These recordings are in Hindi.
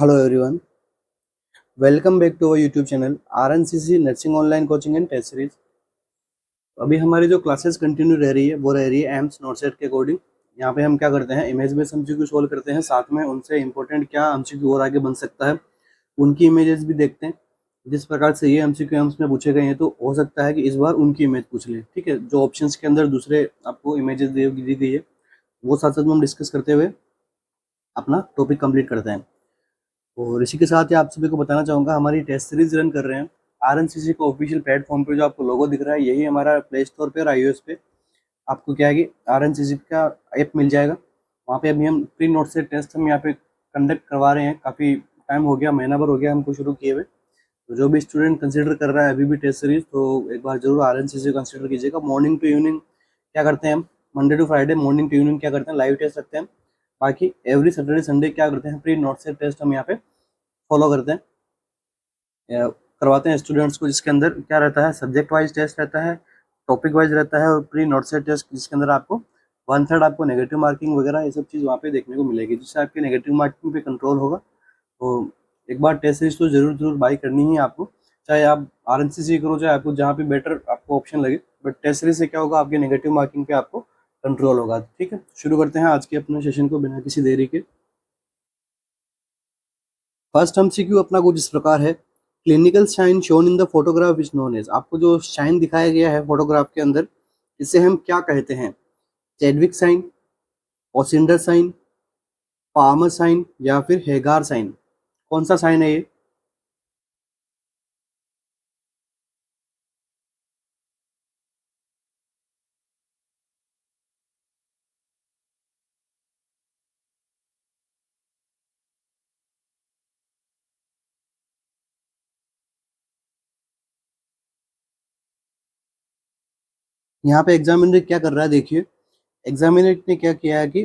Hello everyone, welcome back to our YouTube channel RNCC nursing online coaching and test series. अभी हमारी जो क्लासेस कंटिन्यू रह रही है वो रह रही है एम्स नोटसेट के अकॉर्डिंग। यहाँ पे हम क्या करते हैं, इमेज बेस्ड एमसीक्यू सॉल्व करते हैं, साथ में उनसे इंपॉर्टेंट क्या एमसीक्यू और आगे बन सकता है उनकी इमेजेस भी देखते हैं। जिस प्रकार से ये एमसीक्यू एम्स में पूछे गए हैं तो हो सकता है कि इस बार उनकी इमेज पूछ ले। ठीक है, जो ऑप्शंस के अंदर दूसरे आपको इमेजेस दी गई है वो साथ साथ में हम डिस्कस करते हुए अपना टॉपिक कंप्लीट करते हैं। और इसी के साथ ही आप सभी को बताना चाहूँगा, हमारी टेस्ट सीरीज रन कर रहे हैं आरएनसीसी का ऑफिशियल प्लेटफॉर्म पे। जो आपको लोगो दिख रहा है यही हमारा प्ले स्टोर पे और iOS पे आपको क्या है कि आरएनसीसी का ऐप मिल जाएगा। वहाँ पे अभी हम प्री नोट से टेस्ट हम यहाँ पे कंडक्ट करवा रहे हैं। काफ़ी टाइम हो गया, महीना भर हो गया हमको शुरू किए हुए। तो जो भी स्टूडेंट कंसिडर कर रहा है अभी भी टेस्ट सीरीज, तो एक बार जरूर आरएनसीसी कंसिडर कीजिएगा। मॉर्निंग टू इवनिंग क्या करते हैं हम, Monday to Friday morning to evening क्या करते हैं, लाइव टेस्ट रखते हैं। बाकी एवरी सैटरडे संडे क्या करते हैं, प्री नोट से टेस्ट हम यहाँ पे फॉलो करते हैं करवाते हैं स्टूडेंट्स को, जिसके अंदर क्या रहता है, सब्जेक्ट वाइज टेस्ट रहता है, टॉपिक वाइज रहता है और प्री नोट सेट टेस्ट जिसके अंदर आपको 1/3 आपको नेगेटिव मार्किंग वगैरह ये सब चीज़ वहाँ पे देखने को मिलेगी, जिससे आपके नेगेटिव मार्किंग पे कंट्रोल होगा। तो एक बार टेस्ट सीरीज तो जरूर जरूर बाई करनी ही है आपको, चाहे आप आरएनसीसी करो चाहे आपको जहाँ पे बेटर आपको ऑप्शन लगे। बट टेस्ट सीरीज से क्या होगा, आपके नेगेटिव मार्किंग पे आपको कंट्रोल होगा। ठीक है, शुरू करते हैं आज के अपने सेशन को बिना किसी देरी के। फर्स्ट एमसीक्यू अपना कुछ इस प्रकार है, clinical sign shown in the photograph is known as. आपको जो साइन दिखाया गया है फोटोग्राफ के अंदर, इसे हम क्या कहते हैं, Chadwick sign, Osiander sign, Palmer sign या फिर हेगार साइन। कौन सा साइन है ये? यहाँ पे एग्जामिनर क्या कर रहा है, देखिए एग्जामिनर ने क्या किया है कि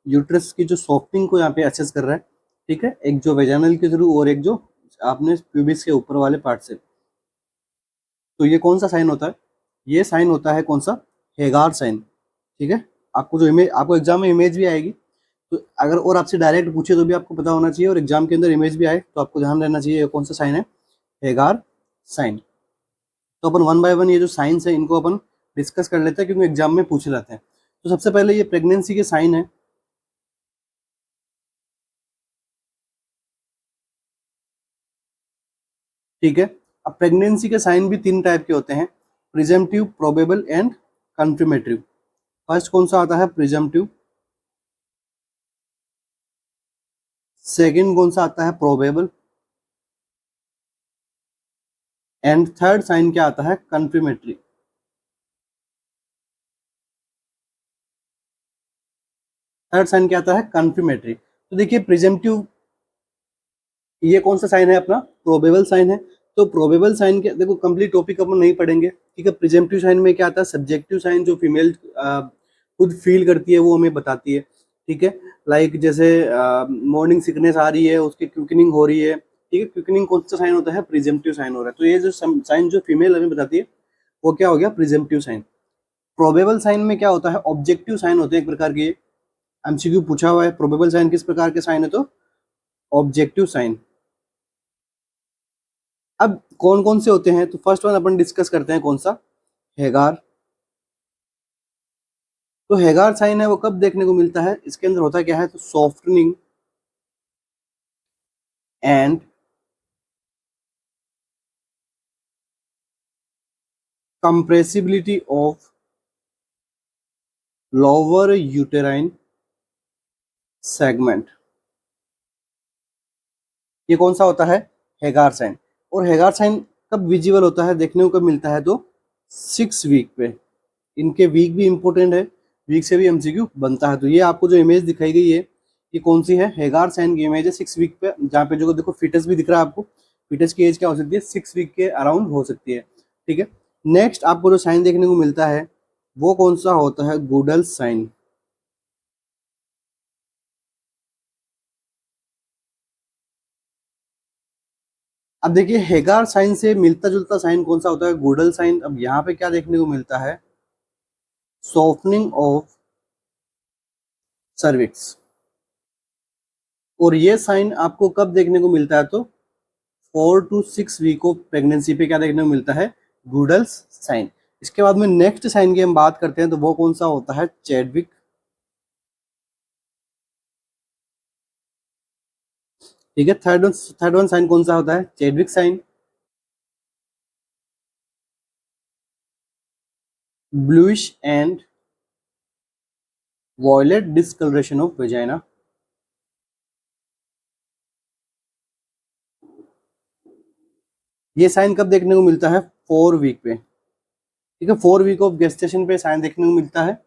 यूट्रस की जो सॉफ्टनिंग को यहाँ पे असेस कर रहा है। ठीक है, एक जो वेजानल के थ्रू और एक जो आपने प्यूबिस के ऊपर वाले पार्ट से। तो ये कौन सा साइन होता है, ये साइन होता है कौन सा, हेगार साइन। ठीक है, आपको जो इमेज, आपको एग्जाम में इमेज भी आएगी, तो अगर और आपसे डायरेक्ट पूछे तो भी आपको पता होना चाहिए, और एग्जाम के अंदर इमेज भी आए तो आपको ध्यान रहना चाहिए ये कौन सा साइन है, हेगार साइन। तो अपन वन बाय वन ये जो साइंस है इनको अपन डिस्कस कर लेते हैं, क्योंकि एग्जाम में पूछे जाते हैं। तो सबसे पहले ये प्रेगनेंसी के साइन है। ठीक है, अब प्रेगनेंसी के साइन भी तीन टाइप के होते हैं, presumptive, probable and confirmative. First कौन सा आता है, प्रिजम्पटिव। सेकंड कौन सा आता है, प्रोबेबल। एंड थर्ड साइन क्या आता है, कंफर्मेटरी। थर्ड साइन क्या आता है, कंफर्मेटरी। तो देखिए प्रिजम्पटिव, ये कौन सा साइन है अपना, प्रोबेबल साइन है। तो प्रोबेबल साइन के देखो कंप्लीट टॉपिक अपन नहीं पढ़ेंगे। ठीक है, प्रिजम्पटिव साइन में क्या आता है, सब्जेक्टिव साइन जो फीमेल खुद फील करती है वो हमें बताती है। ठीक है, लाइक जैसे मॉर्निंग सिकनेस आ रही है, उसकी क्विकनिंग हो रही है। ठीक है, क्विकनिंग कौन सा साइन होता है, प्रिजम्पटिव साइन हो रहा है। तो ये जो साइन जो फीमेल हमें बताती है वो क्या हो गया, प्रिजम्पटिव साइन। प्रोबेबल साइन में क्या होता है, ऑब्जेक्टिव साइन होते हैं एक प्रकार के। एमसीक्यू पूछा हुआ है प्रोबेबल साइन किस प्रकार के साइन है, तो ऑब्जेक्टिव साइन। अब कौन कौन से होते हैं, तो फर्स्ट वन अपन डिस्कस करते हैं, कौन सा, हेगार। तो हेगार साइन है वो कब देखने को मिलता है, इसके अंदर होता क्या है, तो softening and compressibility of lower uterine segment. ये कौन सा होता है, हेगार साइन। और हेगार साइन कब विजिबल होता है, देखने को कब मिलता है, तो 6 वीक पे। इनके वीक भी इंपॉर्टेंट है, वीक से भी एमसीक्यू बनता है। तो ये आपको जो इमेज दिखाई गई है ये कौन सी है, हेगार साइन की इमेज है 6 वीक पे, जहाँ पे जो देखो फिटस भी दिख रहा है आपको। फिटस की एज क्या हो सकती है, 6 वीक के अराउंड हो सकती है। ठीक है, नेक्स्ट आपको जो साइन देखने को मिलता है वो कौन सा होता है, गुडल साइन। अब देखिए हेगार साइन से मिलता जुलता साइन कौन सा होता है, गुडल साइन। अब यहाँ पे क्या देखने को मिलता है, सॉफ्टनिंग ऑफ सर्विक्स। और ये साइन आपको कब देखने को मिलता है, तो 4 to 6 वीक ऑफ प्रेगनेंसी पे क्या देखने को मिलता है, गुडल्स साइन। इसके बाद में नेक्स्ट साइन की हम बात करते हैं, तो वो कौन सा होता है, चैडविक। ठीक है, थर्ड वन साइन कौन सा होता है, Chadwick sign. Bluish and violet discolouration of vagina. ये साइन कब देखने को मिलता है, 4 वीक पे। ठीक है, 4 वीक ऑफ गेस्टेशन पे साइन देखने को मिलता है।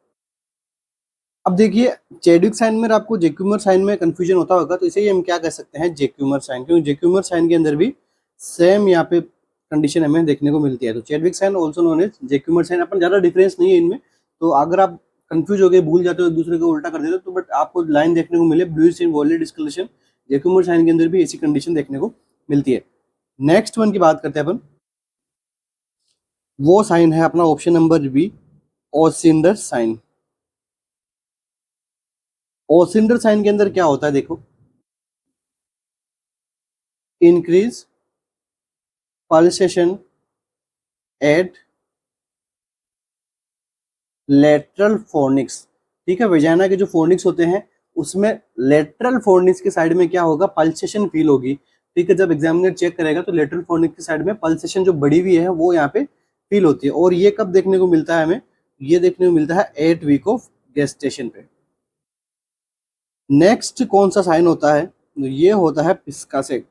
अब देखिए, चैडविक साइन में आपको जेक्यूमर साइन में कंफ्यूजन होता होगा, तो इसे ही हम क्या कह सकते हैं, जेक्यूमर साइन, क्योंकि जेक्यूमर साइन के अंदर भी सेम यहाँ पे कंडीशन हमें देखने को मिलती है। तो Chadwick sign also known as Jacquemier sign. अपन ज़्यादा डिफरेंस नहीं है इनमें, तो अगर आप कंफ्यूज हो गए, भूल जाते हो, एक दूसरे को उल्टा कर देते हो, तो बट आपको लाइन देखने को मिले bluish and violet discoloration, Jacquemier sign के अंदर भी ऐसी कंडीशन देखने को मिलती है। नेक्स्ट वन की बात करते हैं अपन, वो साइन है अपना option number B, Osiander sign. Osiander sign के अंदर क्या होता है, देखो, increase pulsation at lateral fornix. ठीक है, वेजाइना के जो फोर्निक्स होते हैं उसमें लेटरल फोर्निक्स के साइड में क्या होगा, पल्सेशन फील होगी। ठीक है, जब एग्जामिनर चेक करेगा तो लेटरल फोर्निक्स के साइड में पल्सेशन जो बढ़ी हुई है वो यहाँ पे फील होती है। और ये कब देखने को मिलता है हमें, ये देखने को मिलता है 8 वीक ऑफ गेस्टेशन पे। नेक्स्ट कौन सा साइन होता है, तो ये होता है पिस्कासेक।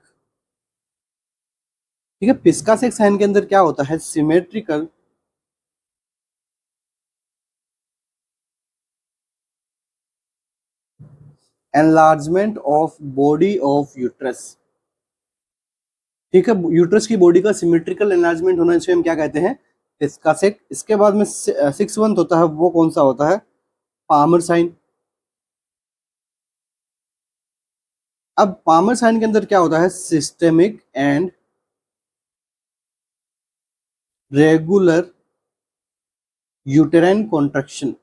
ठीक है, पिस्कासेक साइन के अंदर क्या होता है, symmetrical enlargement of body of uterus. ठीक है, यूट्रस की बॉडी का सिमेट्रिकल एनलार्जमेंट होना, इसे हम क्या कहते हैं, पिस्कासेक। इसके बाद में 6 वन होता है, वो कौन सा होता है, पामर साइन। अब पामर साइन के अंदर क्या होता है, systemic and regular uterine contraction.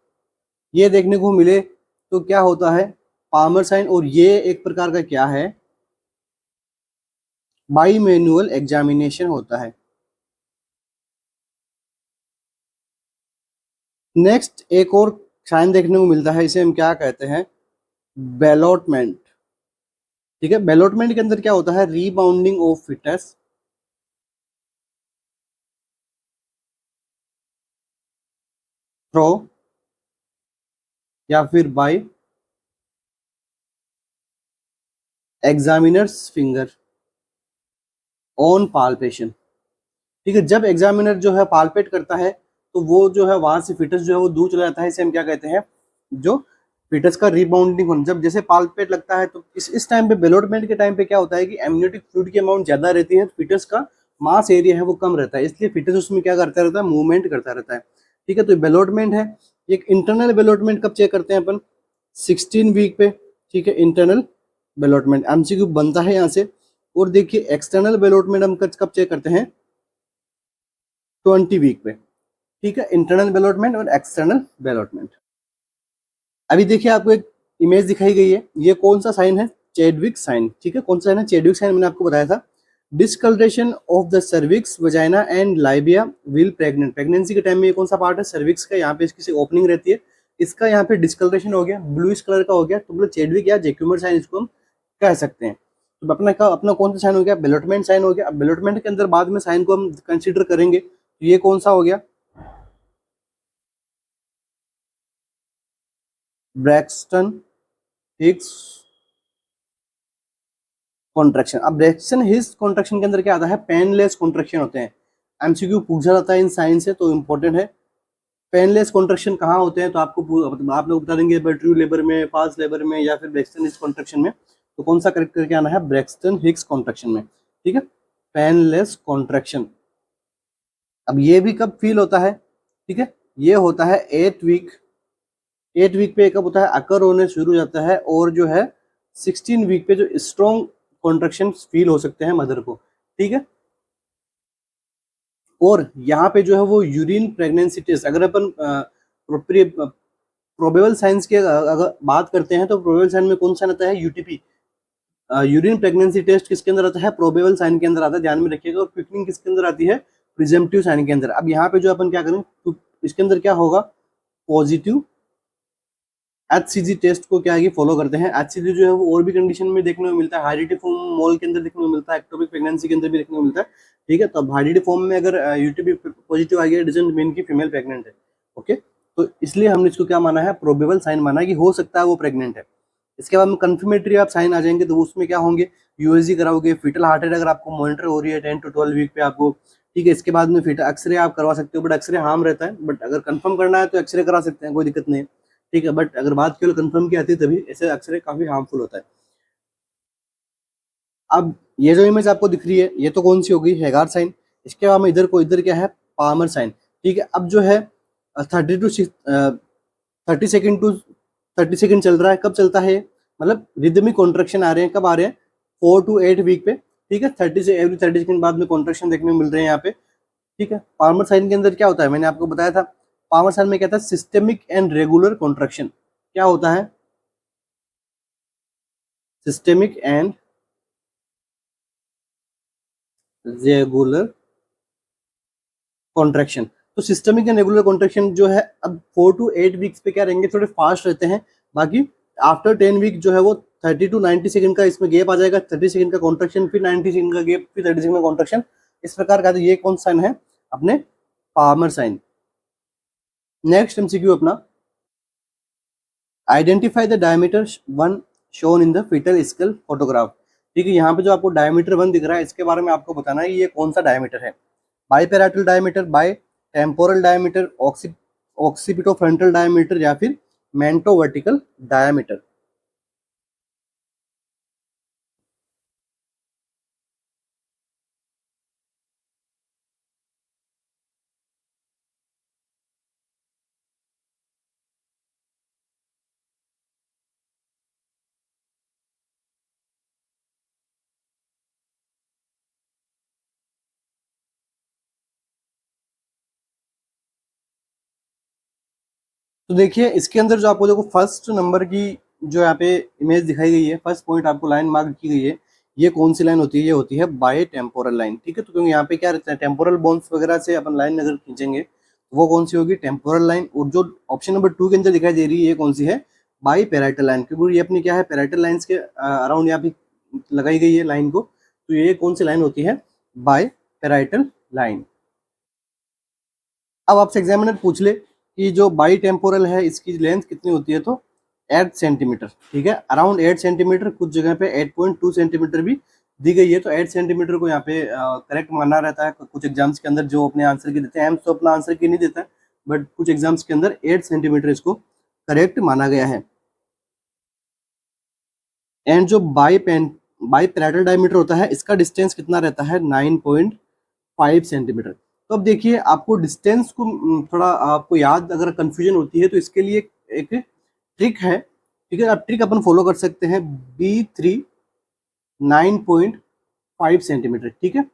ये देखने को मिले तो क्या होता है, पामर साइन। और ये एक प्रकार का क्या है, बाई मैनुअल एग्जामिनेशन होता है। नेक्स्ट एक और साइन देखने को मिलता है, इसे हम क्या कहते हैं, बेलोटमेंट। ठीक है, बेलोटमेंट के अंदर क्या होता है, रीबाउंडिंग ऑफ फिटस थ्रो या फिर by examiner's finger on palpation. ठीक है, जब एग्जामिनर जो है पाल्पेट करता है तो वो जो है वहां से फिटस जो है वो दूर चला जाता है। इसे हम क्या कहते हैं, जो फिटस का रिबाउंडिंग होना। जब जैसे पाल्पेट लगता है तो इस टाइम पे, बेलोटमेंट के टाइम पे क्या होता है कि एमनियोटिक फ्लूइड की अमाउंट ज्यादा रहती है, फिटस का मास एरिया है वो कम रहता है, इसलिए फिटस उसमें क्या करता रहता है, मूवमेंट करता रहता है। ठीक है, तो बेलोटमेंट है। एक इंटरनल बेलोटमेंट कब चेक करते हैं अपन, 16 वीक पे। ठीक है, इंटरनल बेलोटमेंट एमसीक्यू बनता है यहाँ से। और देखिए, एक्सटर्नल बेलोटमेंट हम कब चेक करते हैं, 20 वीक पे। ठीक है, इंटरनल बेलोटमेंट और एक्सटर्नल बेलोटमेंट। अभी देखिए, आपको एक इमेज दिखाई गई है, ये कौन सा साइन है, चैडविक साइन। ठीक है, कौन सा साइन है, चैडविक साइन, मैंने आपको बताया था। Discoloration of the cervix, vagina and labia will pregnant. Pregnancy के टाइम में ये कौन सा पार्ट है, सर्विक्स का, यहाँ पे इसकी ओपनिंग रहती है, इसका यहाँ पे डिस्कलरेशन हो गया, ब्लूइश कलर का हो गया, तो मतलब चैडविक या जेक्यूमर साइन इसको हम कह सकते हैं। तो अपना कौन सा साइन हो गया, बेलोटमेंट साइन हो गया। अब बेलोटमेंट के अंदर बाद में साइन को हम कंसिडर करेंगे, तो ये कौन सा हो गया, ब्रैक्सटन हिक्स कॉन्ट्रैक्शन। अब ब्रैक्सटन हिक्स कॉन्ट्रैक्शन के अंदर क्या आता है, पेनलेस कॉन्ट्रैक्शन होते हैं। एमसीक्यू पूछा जाता है इन साइन से, तो इंपॉर्टेंट है। पेनलेस कॉन्ट्रैक्शन कहाँ होते हैं, तो आप लोग बता देंगे ट्रू लेबर में, फास्ट लेबर में, या फिर ब्रैक्सटन हिक्स कॉन्ट्रैक्शन में। तो कौन सा करेक्ट करके आना है, ब्रैक्सटन हिक्स कॉन्ट्रैक्शन में। ठीक है, पेनलेस कॉन्ट्रैक्शन। अब ये भी कब फील होता है, ठीक है, ये होता है 8 वीक पे कब होता है, अकर होने शुरू हो जाता है। और जो है 16 वीक पे जो स्ट्रॉन्ग कॉन्ट्रैक्शन फील हो सकते हैं मदर को। ठीक है, और यहाँ पे जो है वो यूरिन प्रेगनेंसी टेस्ट, अगर अपन प्रोबेबल साइंस की अगर बात करते हैं, तो प्रोबेबल साइन में कौन सा आता है, यूटीपी। यूरिन प्रेगनेंसी टेस्ट किसके अंदर आता है, प्रोबेबल साइन के अंदर आता है, ध्यान में रखिएगा। और क्विकनिंग किसके अंदर आती है, प्रिजम्पटिव साइन के अंदर। अब यहाँ पे जो अपन क्या करें, तो इसके अंदर क्या होगा, पॉजिटिव HCG टेस्ट को क्या है कि फॉलो करते हैं। HCG जो है वो और भी कंडीशन में देखने को मिलता है, हाइड्रेटिव फॉर्म मोल के अंदर देखने को मिलता है, एक्टोपिक प्रेगनेंसी के अंदर भी देखने को मिलता है, ठीक है। तो अब हाइड्रेटिव फॉर्म में अगर यूटीपी पॉजिटिव आ गया, डजंट मीन की फीमेल प्रेग्नेंट है, ओके। तो इसलिए हमने इसको क्या माना है, प्रोबेबल साइन माना है कि हो सकता है वो प्रेग्नेंट है। इसके बाद में कंफर्मेटरी आप साइन आ जाएंगे, तो उसमें क्या होंगे, यूएसजी कराओगे, फीटल हार्ट रेट अगर आपको मॉनिटर हो रही है 10 to 12 वीक पे आपको, ठीक है। इसके बाद में फीटल एक्सरे आप करवा सकते हो, बट एक्सरे हार्म रहता है, बट अगर कंफर्म करना है तो एक्सरे करा सकते हैं, कोई दिक्कत नहीं है, ठीक है। बट अगर बात केवल कंफर्म की आती है तभी ऐसे एक्सरे काफी हार्मफुल होता है। अब ये जो इमेज आपको दिख रही है, ये तो कौन सी होगी, हैगार साइन। इसके बाद में इधर क्या है, पामर साइन, ठीक है। अब जो है 30 सेकंड चल रहा है, कब चलता है, मतलब रिदमिक कॉन्ट्रेक्शन आ रहे हैं, कब आ रहे हैं, 4 to 8 वीक पे, ठीक है। 30 सेकंड बाद में कॉन्ट्रेक्शन देखने को मिल रहे हैं यहाँ पे, ठीक है। पाल्मर साइन के अंदर क्या होता है, मैंने आपको बताया था, पाल्मर साइन में क्या था, सिस्टेमिक एंड रेगुलर कॉन्ट्रेक्शन। क्या होता है, सिस्टेमिक एंड रेगुलर कॉन्ट्रेक्शन। तो सिस्टमिक एंड रेगुलर कॉन्ट्रेक्शन जो है, अब 4 to 8 वीक्स पे क्या रहेंगे, थोड़े फास्ट रहते हैं। बाकी आफ्टर 10 वीक जो है वो 30 to 90 सेकंड का इसमें गैप आ जाएगा, 30 सेकंड का कॉन्ट्रेक्शन, फिर 90 सेकंड का गैप, फिर 30 सेकंड का कॉन्ट्रेक्शन, इस प्रकार का। तो ये कौन साइन है, अपने पाल्मर साइन। नेक्स्ट एमसीक्यू अपना, identify the diameter one shown in the foetal skull photograph, ठीक है। यहाँ पे जो आपको डायमीटर 1 दिख रहा है, इसके बारे में आपको बताना है ये कौन सा डायमीटर है, biparietal diameter, bitemporal diameter, occipito frontal diameter, या फिर मेंटो वर्टिकल डायमीटर। तो देखिए इसके अंदर जो आपको देखो फर्स्ट नंबर की जो यहाँ पे इमेज दिखाई गई है, फर्स्ट पॉइंट आपको लाइन मार्क की गई है, ये कौन सी लाइन होती है, ये होती है बाय टेम्पोरल लाइन, ठीक है। तो क्योंकि यहाँ पे क्या रहता है, टेम्पोरल बोन्स वगैरह से अपन लाइन अगर खींचेंगे तो वो कौन सी होगी, टेम्पोरल लाइन। और जो ऑप्शन नंबर 2 के अंदर दिखाई दे रही है, ये कौन सी है, बाई पैराइटल लाइन, क्योंकि ये अपनी क्या है, पैराइटल लाइन्स के अराउंड यहाँ पे लगाई गई है लाइन को। तो ये कौन सी लाइन होती है, बाय पैराइटल लाइन। अब आपसे एग्जामिनर पूछ ले कि जो बाई टेम्पोरल है इसकी लेंथ कितनी होती है, तो 8 सेंटीमीटर, ठीक है, अराउंड 8 सेंटीमीटर, कुछ जगह पे 8.2 सेंटीमीटर भी दी गई है। तो 8 सेंटीमीटर को यहाँ पे करेक्ट माना रहता है कुछ एग्जाम्स के अंदर, जो अपने आंसर की देते हैं, एम्स तो अपना आंसर की नहीं देता है, बट कुछ एग्जाम्स के अंदर 8 सेंटीमीटर इसको करेक्ट माना गया है। एंड जो बाई पैरेटल डायमीटर होता है, इसका डिस्टेंस कितना रहता है, 9.5 सेंटीमीटर। तो अब देखिए आपको डिस्टेंस को थोड़ा आपको याद अगर कंफ्यूजन होती है, तो इसके लिए एक ट्रिक है, ठीक है। अब ट्रिक अपन फॉलो कर सकते हैं, B3 9.5 सेंटीमीटर, ठीक है।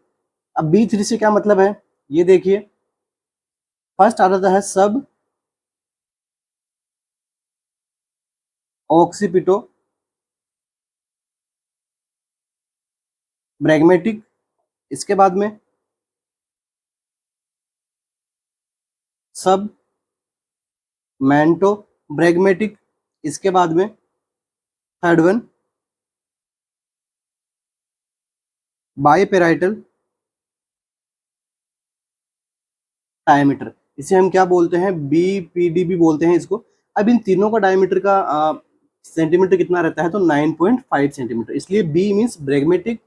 अब B3 से क्या मतलब है, ये देखिए फर्स्ट आ जाता है सब ऑक्सीपिटो ब्रैग्मेटिक, इसके बाद में सब मैंटो ब्रैग्मेटिक, इसके बाद में थर्ड वन बाईपेराइटल डायमीटर, इसे हम क्या बोलते हैं, BPD भी बोलते हैं इसको। अब इन तीनों का डायमीटर का सेंटीमीटर कितना रहता है, तो 9.5 सेंटीमीटर, इसलिए B मीन्स ब्रैग्मेटिक,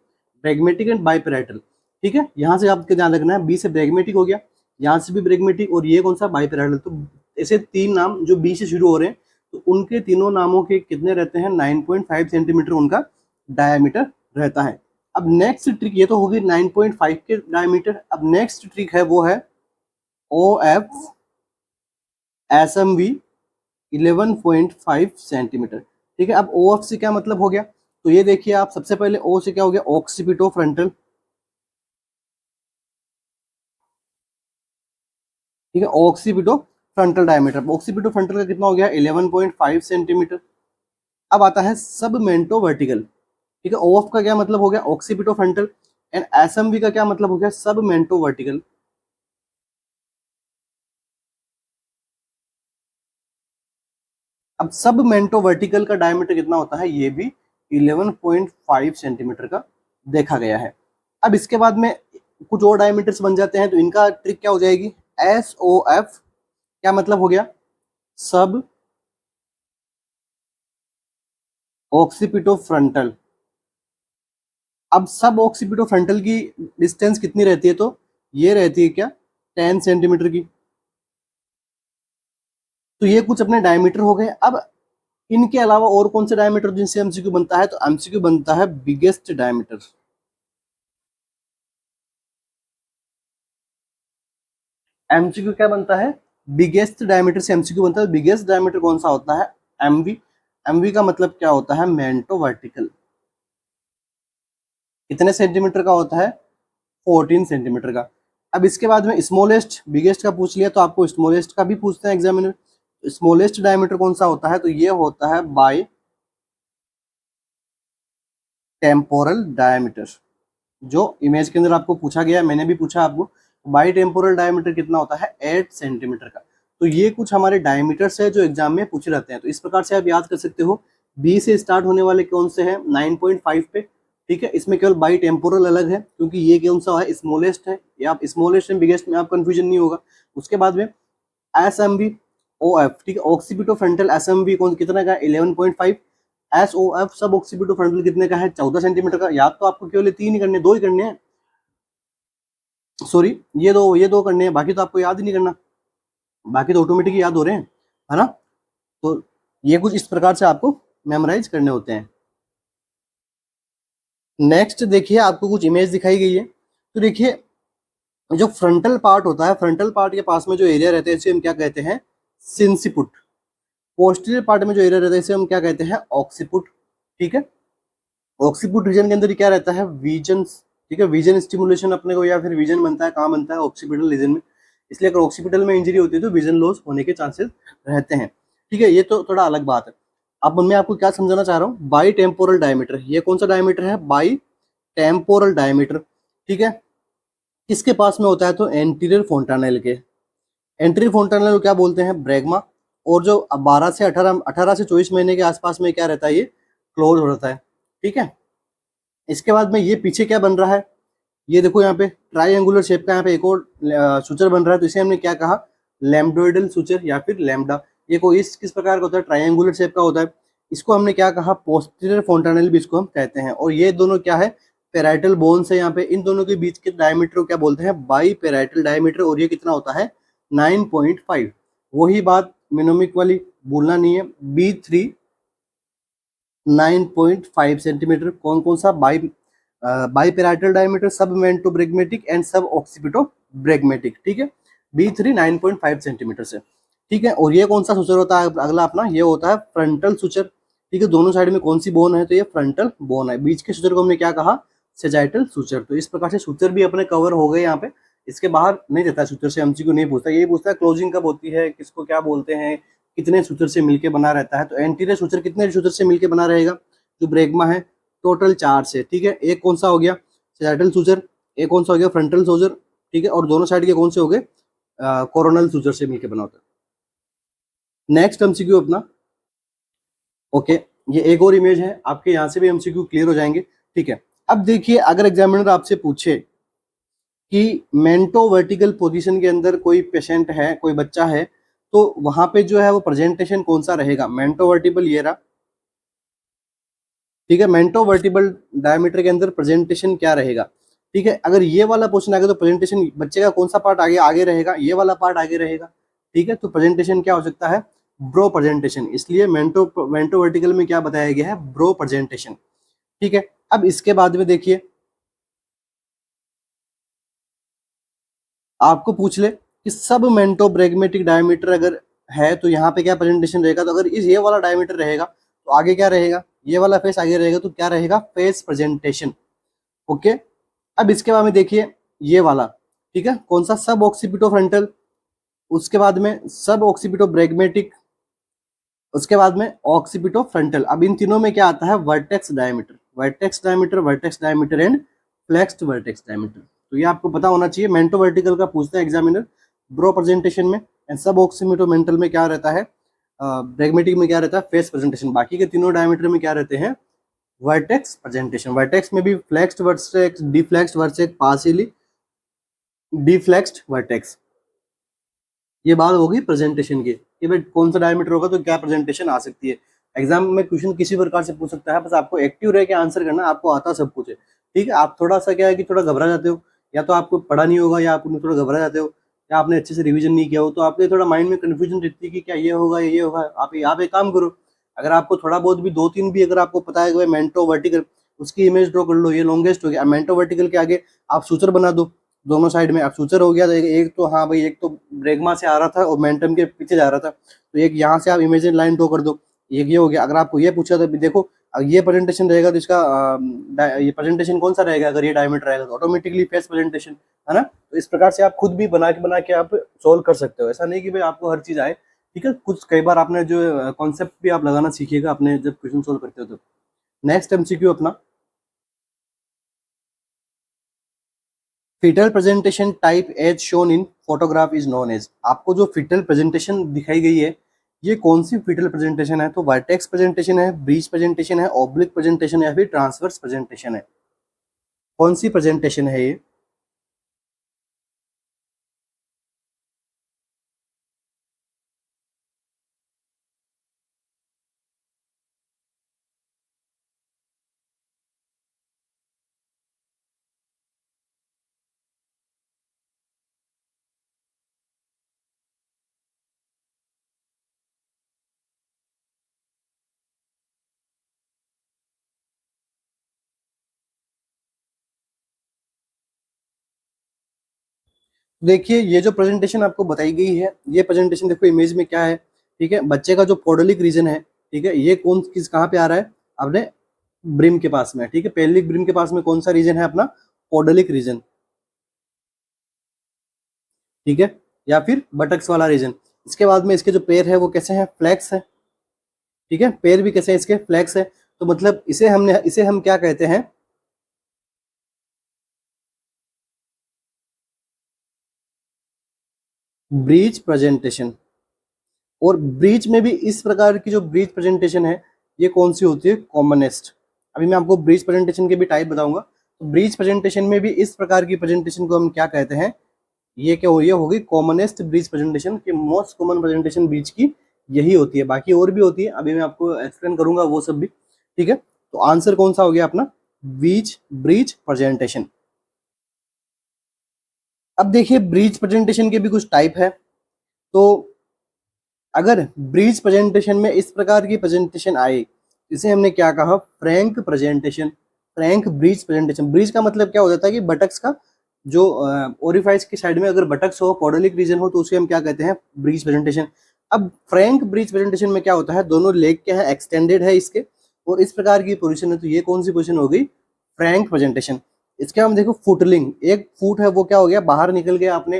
ब्रैग्मेटिक एंड बाईपेराइटल, ठीक है। यहाँ से आपके ध्यान रखना है, B से ब्रैग्मेटिक हो गया, यहाँ से भी ब्रैग्मेटिक, और ये कौन सा, बाईपेराइटल। तो ऐसे 3 नाम जो B से शुरू हो रहे हैं, तो उनके तीनों नामों के कितने रहते हैं, 9.5 सेंटीमीटर उनका डायमीटर रहता है। अब नेक्स्ट ट्रिक, ये तो होगी 9.5 के डायमीटर। अब नेक्स्ट ट्रिक है वो है OF/SMV 11.5 सेंटीमीटर, ठीक है। अब OF से क्या मतलब हो गया, तो ये देखिए आप, सबसे पहले O से क्या हो गया, ऑक्सीपिटो फ्रंटल, ठीक है, occipito frontal diameter, occipito frontal का कितना हो गया, 11.5 सेंटीमीटर। अब आता है सब मेंटो वर्टिकल, ठीक है। OF का क्या मतलब हो गया, ऑक्सीपिटो फ्रंटल, एंड SMV का क्या मतलब हो गया, सब मेंटो वर्टिकल। अब सब मेंटो वर्टिकल का डायमीटर कितना होता है, ये भी 11.5 सेंटीमीटर का देखा गया है। अब इसके बाद में कुछ और डायमीटर्स बन जाते हैं, तो इनका ट्रिक क्या हो जाएगी, SOF क्या मतलब हो गया, सब ऑक्सीपिटो फ्रंटल। अब सब ऑक्सीपिटो फ्रंटल की डिस्टेंस कितनी रहती है, तो ये रहती है क्या, 10 सेंटीमीटर की। तो ये कुछ अपने डायमीटर हो गए। अब इनके अलावा और कौन से डायमीटर जिनसे एमसीक्यू बनता है, तो एमसीक्यू बनता है बिगेस्ट डायमीटर। एमसीक्यू क्या बनता है, बिगेस्ट डायमीटर से एमसीक्यू बनता है। बिगेस्ट डायमीटर कौन सा होता है, एमवी। एमवी का मतलब क्या होता है, मेंटो वर्टिकल। कितने सेंटीमीटर का होता है, 14 सेंटीमीटर का। अब इसके बाद में स्मॉलेस्ट, बिगेस्ट का पूछ लिया तो आपको स्मॉलेस्ट का भी पूछते हैं एग्जामिनर। स्मॉलेस्ट डायमीटर कौन सा होता है, तो ये होता है बाई टेम्पोरल डायमीटर। जो इमेज के अंदर आपको पूछा गया, मैंने भी पूछा आपको, बाई टेम्पोरल डायमीटर कितना होता है, 8 सेंटीमीटर का। तो ये कुछ हमारे डायमीटर्स है जो एग्जाम में पूछे रहते हैं। तो इस प्रकार से आप याद कर सकते हो। बी से स्टार्ट होने वाले कौन से हैं, 9.5 पे। ठीक है, इसमें केवल बाई टेम्पोरल अलग है, क्योंकि ये कौन सा है, स्मॉलेस्ट है। या आप स्मॉलेस्ट एंड बिगेस्ट में आप कंफ्यूजन नहीं होगा। उसके बाद में SMV OF, ठीक है, ऑक्सीपिटो फ्रंटल SMV कौन कितना का है, 11.5। SOF सब ऑक्सीपिटो फ्रंटल कितने का है, 14 सेंटीमीटर का। याद तो आपको केवल 3 ही करने, 2 ही करने हैं, सॉरी, ये दो करने हैं, बाकी तो आपको याद ही नहीं करना, बाकी तो ऑटोमेटिक याद हो रहे हैं, है ना। तो ये कुछ इस प्रकार से आपको मेमोराइज करने होते हैं। नेक्स्ट देखिए, आपको कुछ इमेज दिखाई गई है। तो देखिए, जो फ्रंटल पार्ट होता है, फ्रंटल पार्ट के पास में जो एरिया रहते हैं, इसे हम क्या कहते हैं, सिंसिपुट। पोस्टीरियर पार्ट में जो एरिया रहता है, इसे हम क्या कहते हैं, ऑक्सीपुट। ठीक है, ऑक्सीपुट रीजन के अंदर क्या रहता है, विजन। ठीक है, विजन स्टिमुलेशन अपने को, या फिर विजन बनता है, कहाँ बनता है, ऑक्सीपिटल रीजन में। इसलिए अगर ऑक्सीपिटल में इंजरी होती है तो विजन लॉस होने के चांसेस रहते हैं। ठीक है, ये तो थोड़ा अलग बात है। अब मैं आपको क्या समझाना चाह रहा हूँ, बाई टेम्पोरल डायमीटर, ये कौन सा डायमीटर है, बाई टेम्पोरल डायमीटर। ठीक है, किसके पास में होता है, तो एंटीरियर फोंटानेल के। एंटीरियर फोंटानेल को क्या बोलते हैं, ब्रैगमा। और जो 12 से 18 से 24 महीने के आसपास में क्या रहता है, ये क्लोज हो जाता है। ठीक है, इसके बाद में ये पीछे क्या बन रहा है, ये देखो यहाँ पे ट्राइंगुलर शेप का यहाँ पे एक और सूचर बन रहा है। तो इसे हमने क्या कहा, लैम्बडोइडल सूचर या फिर लैम्बडा। ये कोई इस किस प्रकार का होता है, ट्राइंगुलर शेप का होता है। इसको हमने क्या कहा, पोस्टीरियर फोंटानेल भी इसको हम कहते हैं। और ये दोनों क्या है, पेराइटल बोन्स है यहाँ पे। इन दोनों के बीच के डायमीटर को क्या बोलते हैं, बाई पेराइटल डायमीटर। और ये कितना होता है, 9.5। वही बात मिनोमिक वाली भूलना नहीं है, B3 9.5 सेंटीमीटर। कौन कौन सा, बाई पेराइटल डायमीटर, सब मेंटो ब्रेगमेटिक एंड सब ऑक्सीपिटो ब्रेगमेटिक। ठीक है, B3 9.5 सेंटीमीटर से। ठीक है, और ये कौन सा सूचर होता है, अगला अपना ये होता है फ्रंटल सूचर। ठीक है, दोनों साइड में कौन सी बोन है, तो ये फ्रंटल बोन है। बीच के सूचर को हमने क्या कहा, सेजाइटल सूचर। तो इस प्रकार से सूचर भी अपने कवर हो गए यहाँ पे। इसके बाहर नहीं देता सूचर से, एमसीक्यू नहीं पूछता, यही पूछता है क्लोजिंग कब होती है, किसको क्या बोलते हैं, कितने सूचर से मिलके बना रहता है। तो एंटीरियर सूचर कितने सूचर से मिलके बना रहेगा, जो ब्रेगमा है, टोटल 4 से। ठीक है, एक कौन सा हो गया, सेजाइटल सूचर, एक कौन सा हो गया, फ्रंटल सूचर। ठीक है, और दोनों साइड के कौन से हो गए, कोरोनल सूचर से मिलके बना होता है। नेक्स्ट एमसीक्यू अपना, ओके, ये एक और इमेज है आपके, यहाँ से भी एमसीक्यू क्लियर हो जाएंगे। ठीक है, अब देखिए, अगर एग्जामिनर आपसे पूछे कि मेंटो वर्टिकल पोजीशन के अंदर कोई पेशेंट है, कोई बच्चा है, तो वहां पे जो है वो प्रेजेंटेशन कौन सा रहेगा, मेंटो वर्टिकल ये रहा। ठीक है, मेंटो वर्टिबल डायमीटर के अंदर प्रेजेंटेशन क्या रहेगा। ठीक है, अगर ये वाला क्वेश्चन आ गया तो प्रेजेंटेशन बच्चे का कौन सा पार्ट आगे आगे रहेगा, ये वाला पार्ट आगे रहेगा। ठीक है, तो प्रेजेंटेशन क्या हो सकता है, ब्रो प्रेजेंटेशन। इसलिए मेंटो मेंटो वर्टिकल में क्या बताया गया है, ब्रो प्रेजेंटेशन। ठीक है, अब इसके बाद में देखिए, आपको पूछ ले कि सब मेंटो ब्रेगमेटिक डायमीटर अगर है तो यहाँ पे क्या प्रेजेंटेशन रहेगा। तो अगर इस ये वाला डायमीटर रहेगा तो आगे क्या रहेगा, ये वाला फेस आगे रहेगा, तो क्या रहेगा, फेस प्रेजेंटेशन। ओके, अब इसके बाद में देखिए, ये वाला, ठीक है, कौन सा, सब ऑक्सीपिटो फ्रंटल, उसके बाद में सब ऑक्सीपिटो ब्रेगमेटिक, उसके बाद में ऑक्सीपिटो फ्रंटल। अब इन तीनों में क्या आता है, vertex diameter. Vertex diameter and flexed vertex diameter. तो ये आपको पता होना चाहिए। मेंटो वर्टिकल का पूछता है एग्जामिनर ब्रो प्रेजेंटेशन में, एंड सब ऑक्सीमेटोमेंटल में क्या रहता है, प्रेगमेटिक में क्या रहता है, फेस प्रेजेंटेशन। बाकी के तीनों डायमीटर में क्या रहते हैं, वर्टेक्स प्रेजेंटेशन। वर्टेक्स में भी flexed vertex, deflexed vertex, partially deflexed vertex. ये बात होगी प्रेजेंटेशन की कि भाई कौन सा डायमीटर होगा तो क्या प्रेजेंटेशन आ सकती है। एग्जाम में क्वेश्चन किसी प्रकार से पूछ सकता है, बस आपको एक्टिव रह के आंसर करना, आपको आता सब कुछ है, ठीक है। आप थोड़ा सा क्या है कि थोड़ा घबरा जाते हो, या तो आपको पढ़ा नहीं होगा, या आप थोड़ा घबरा जाते हो, या आपने अच्छे से रिवीजन नहीं किया हो, तो आपके थोड़ा माइंड में कंफ्यूजन रहती है कि क्या ये होगा ये होगा। आप एक काम करो, अगर आपको थोड़ा बहुत भी 2-3 भी अगर आपको पता है कि भाई मेंटो वर्टिकल, उसकी इमेज ड्रॉ कर लो, ये लॉन्गेस्ट हो गया। मेंटो वर्टिकल के आगे आप सूचर बना दो दोनों साइड में। अब सूचर हो गया तो एक तो हाँ भाई, एक तो ब्रेगमा से आ रहा था और मोमेंटम के पीछे जा रहा था, तो एक यहाँ से आप इमेजिन लाइन ड्रॉ कर दो, एक ये हो गया। अगर आपको ये पूछा तो देखो ये प्रेजेंटेशन रहेगा तो इसका ये प्रेजेंटेशन कौन सा रहेगा, अगर ये डायमीटर रहेगा तो ऑटोमेटिकली फेस प्रेजेंटेशन, है ना। तो इस प्रकार से आप खुद भी बना के आप सोल्व कर सकते हो। ऐसा नहीं कि भाई आपको हर चीज आए, ठीक है। कुछ कई बार आपने जो कॉन्सेप्ट भी आप लगाना सीखिएगा अपने जब क्वेश्चन सोल्व करते हो तो। नेक्स्ट एमसीक्यू अपना, foetal presentation type as shown in photograph is known as. आपको जो फिटल प्रेजेंटेशन दिखाई गई है, ये कौन सी फिटल प्रेजेंटेशन है, तो वर्टेक्स प्रेजेंटेशन है, ब्रीच प्रेजेंटेशन है, ऑब्लिक प्रेजेंटेशन है, या फिर ट्रांसवर्स प्रेजेंटेशन है, कौन सी प्रेजेंटेशन है ये। देखिए ये जो प्रेजेंटेशन आपको बताई गई है, ये प्रेजेंटेशन देखो इमेज में क्या है, ठीक है। बच्चे का जो पोडोलिक रीजन है, ठीक है, ये कौन किस कहाँ पे आ रहा है, अपने ब्रिम के पास में, ठीक है। पेलिक ब्रिम के पास में कौन सा रीजन है, अपना पोडोलिक रीजन, ठीक है, या फिर बटक्स वाला रीजन। इसके बाद में इसके जो पैर है वो कैसे हैं, फ्लैक्स है, ठीक है। पैर भी कैसे हैं इसके, फ्लैक्स है। तो मतलब इसे हम क्या कहते हैं, ब्रीच प्रेजेंटेशन। और ब्रीच में भी इस प्रकार की जो ब्रीच प्रेजेंटेशन है, ये कौन सी होती है, कॉमनेस्ट। अभी मैं आपको ब्रीच प्रेजेंटेशन के भी टाइप बताऊंगा। तो ब्रीच प्रेजेंटेशन में भी इस प्रकार की प्रेजेंटेशन को हम क्या कहते हैं, ये क्या हो, ये होगी कॉमनेस्ट ब्रीच प्रेजेंटेशन की। मोस्ट कॉमन प्रेजेंटेशन ब्रीच की यही होती है, बाकी और भी होती है, अभी मैं आपको एक्सप्लेन करूंगा वो सब भी, ठीक है। तो आंसर कौन सा हो गया अपना, ब्रीच ब्रीच प्रेजेंटेशन। अब देखिए ब्रीच प्रेजेंटेशन के भी कुछ टाइप है। तो अगर ब्रीच प्रेजेंटेशन में इस प्रकार की प्रेजेंटेशन आए, इसे हमने क्या कहा, Frank presentation, frank breech presentation. Breach का मतलब क्या हो जाता है कि बटक्स का जो ओरिफाइस की साइड में अगर बटक्स हो, पॉडोलिक रीजन हो, तो उसे हम क्या कहते हैं, ब्रीच प्रेजेंटेशन। अब फ्रैंक ब्रीच प्रेजेंटेशन में क्या होता है, दोनों लेग क्या है, एक्सटेंडेड है इसके, और इस प्रकार की पोजीशन है, तो ये कौन सी पोजीशन हो गई, फ्रैंक प्रेजेंटेशन। इसके हम देखो फुटलिंग, एक फुट है वो क्या हो गया, बाहर निकल गया, अपने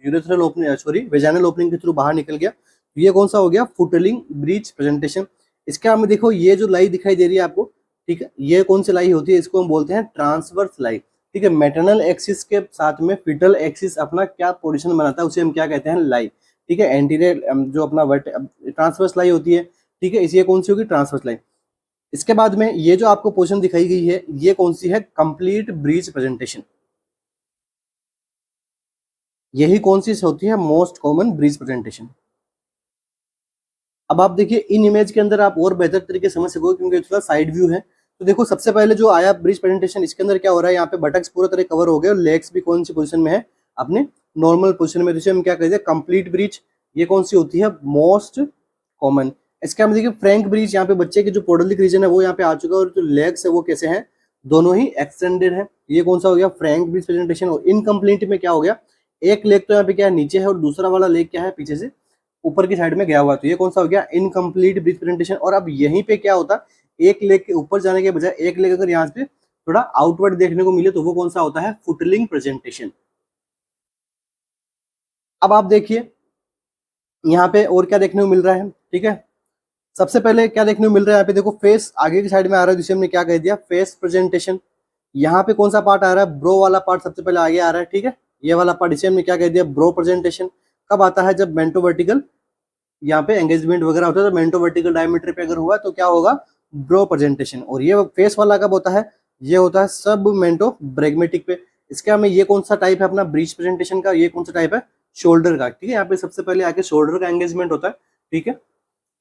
urethral opening, sorry vaginal opening के थ्रू बाहर निकल गया, ये कौन सा हो गया, फुटलिंग ब्रीच प्रेजेंटेशन। इसके हमें देखो ये जो लाई दिखाई दे रही है आपको, ठीक है, ये कौन सी लाई होती है, इसको हम बोलते हैं ट्रांसवर्स लाई, ठीक है। मेटरनल एक्सिस के साथ में फिटल एक्सिस अपना क्या पोजीशन बनाता है, उसे हम क्या कहते हैं, लाई, ठीक है। एंटीरियर जो अपना ट्रांसवर्स लाई होती है, ठीक है, इसी कौन सी होगी, ट्रांसवर्स लाई। इसके बाद में ये जो आपको पोजीशन दिखाई गई है, ये कौन सी है, कंप्लीट ब्रीच प्रेजेंटेशन। यही कौन सी होती है, मोस्ट कॉमन ब्रीच प्रेजेंटेशन। अब आप देखिए इन इमेज के अंदर आप और बेहतर तरीके से समझ सकोगे, क्योंकि थोड़ा साइड व्यू है। तो देखो सबसे पहले जो आया ब्रिज प्रेजेंटेशन, इसके अंदर क्या हो रहा है, यहाँ पे बटक्स पूरा तरह कवर हो गए और लेग्स भी कौन सी पोजीशन में है, अपने नॉर्मल पोजीशन में। जिसे हम क्या कहते हैं, कंप्लीट ब्रिज। ये कौन सी होती है, मोस्ट कॉमन। इसके हम देखिए फ्रैंक ब्रिज, यहाँ पे बच्चे के जो पोडलिक रीजन है वो यहाँ पे आ चुका है, और जो लेग्स है वो कैसे हैं, दोनों ही एक्सटेंडेड है। ये कौन सा हो गया, फ्रैंक ब्रिज प्रेजेंटेशन। और इनकम्प्लीट में क्या हो गया, एक लेग तो यहाँ पे क्या है, नीचे है, और दूसरा वाला लेग क्या है, पीछे से ऊपर की साइड में गया हुआ है। तो ये कौन सा हो गया, इनकम्प्लीट ब्रीथ प्रेजेंटेशन। और अब यहीं पे क्या होता, एक लेग के ऊपर जाने के बजाय एक लेग अगर यहाँ पे थोड़ा आउटवर्ड देखने को मिले, तो वो कौन सा होता है, फुटलिंग प्रेजेंटेशन। अब आप देखिए यहाँ पे और क्या देखने को मिल रहा है, ठीक है। सबसे पहले क्या देखने को मिल रहा है यहाँ पे, देखो फेस आगे की साइड में आ रहा है, जिसे हमने क्या कह दिया, फेस प्रेजेंटेशन। यहाँ पे कौन सा पार्ट आ रहा है, ब्रो वाला पार्ट सबसे पहले आगे आ रहा है, ठीक है। ये वाला पार्ट इसे हमने क्या कह दिया, ब्रो प्रेजेंटेशन। कब आता है, जब मेंटो वर्टिकल यहाँ पे एंगेजमेंट वगैरह होता है, तो मेंटो वर्टिकल डायमीटर पे अगर हुआ तो क्या होगा, ब्रो प्रेजेंटेशन। और ये फेस वाला कब होता है, ये होता है सब मेंटो ब्रेगमेटिक पे। इसके हमें ये कौन सा टाइप है अपना ब्रीच प्रेजेंटेशन का, ये कौन सा टाइप है, शोल्डर का, ठीक है। यहाँ पे सबसे पहले आके शोल्डर का एंगेजमेंट होता है, ठीक है।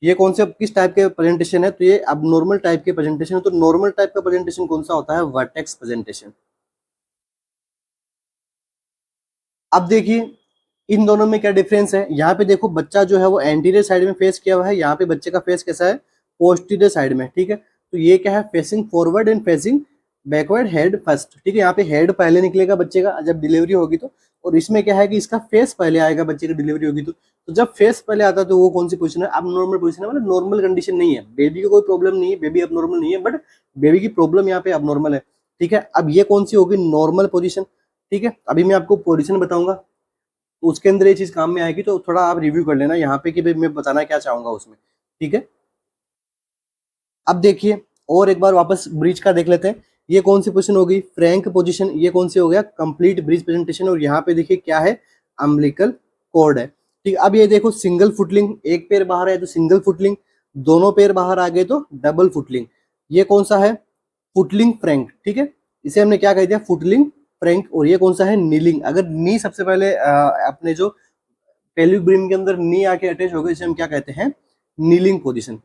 ये कौन से किस टाइप के प्रेजेंटेशन है, तो ये अब नॉर्मल टाइप के प्रेजेंटेशन है। तो नॉर्मल टाइप का प्रेजेंटेशन कौन सा होता है, वर्टेक्स प्रेजेंटेशन। अब देखिए इन दोनों में क्या डिफरेंस है। यहाँ पे देखो बच्चा जो है वो एंटीरियर साइड में फेस किया हुआ है, यहाँ पे बच्चे का फेस कैसा है, पोस्टीरियर साइड में, ठीक है। तो ये क्या है, facing forward and facing backward head first, ठीक है। यहाँ पे हेड पहले निकलेगा बच्चे का जब डिलीवरी होगी तो, और इसमें क्या है कि इसका फेस पहले आएगा बच्चे की डिलीवरी होगी तो जब फेस पहले आता है तो वो कौन सी पोजिशन है, अब नॉर्मल पोजिशन है, मतलब नॉर्मल कंडीशन नहीं है, बेबी को कोई प्रॉब्लम नहीं है, बेबी अब नॉर्मल नहीं है, बट बेबी की प्रॉब्लम यहाँ पे अब नॉर्मल है, ठीक है। अब ये कौन सी होगी, नॉर्मल पोजिशन, ठीक है। अभी मैं आपको पोजिशन बताऊंगा तो उसके अंदर ये चीज काम में आएगी, तो थोड़ा आप रिव्यू कर लेना यहाँ पे कि भाई मैं बताना क्या चाहूंगा उसमें, ठीक है। अब देखिए और एक बार वापस ब्रिज का देख लेते हैं। ये कौन सी पोजीशन होगी, फ्रैंक पोजीशन। ये कौन सी हो गया, कंप्लीट ब्रिज प्रेजेंटेशन। और यहाँ पे देखिए क्या है, अम्बिलिकल कॉर्ड है, ठीक। अब ये देखो सिंगल फुटलिंग, एक पैर बाहर है तो सिंगल फुटलिंग, दोनों पैर बाहर आ गए तो डबल फुटलिंग। ये कौन सा है, फुटलिंग फ्रैंक, ठीक है। इसे हमने क्या कह दिया, फुटलिंग फ्रैंक। और ये कौन सा है, नीलिंग। अगर नी सबसे पहले अपने जो पेल्विक ब्रिम के अंदर नी आके अटैच हो गए, इसे हम क्या कहते हैं, नीलिंग पोजीशन।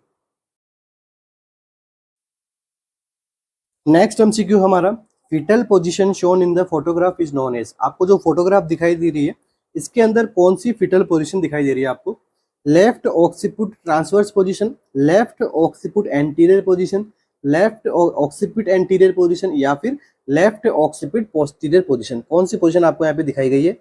नेक्स्ट एमसीक्यू हमारा, foetal position shown in the photograph is known as. आपको जो फोटोग्राफ दिखाई दे रही है इसके अंदर कौन सी फीटल पोजीशन दिखाई दे रही है आपको, left occiput transverse position, left occiput anterior position, left occiput anterior position, या फिर लेफ्ट ऑक्सीपिट पोस्टीरियर पोजीशन। कौन सी पोजीशन आपको यहाँ पे दिखाई गई है।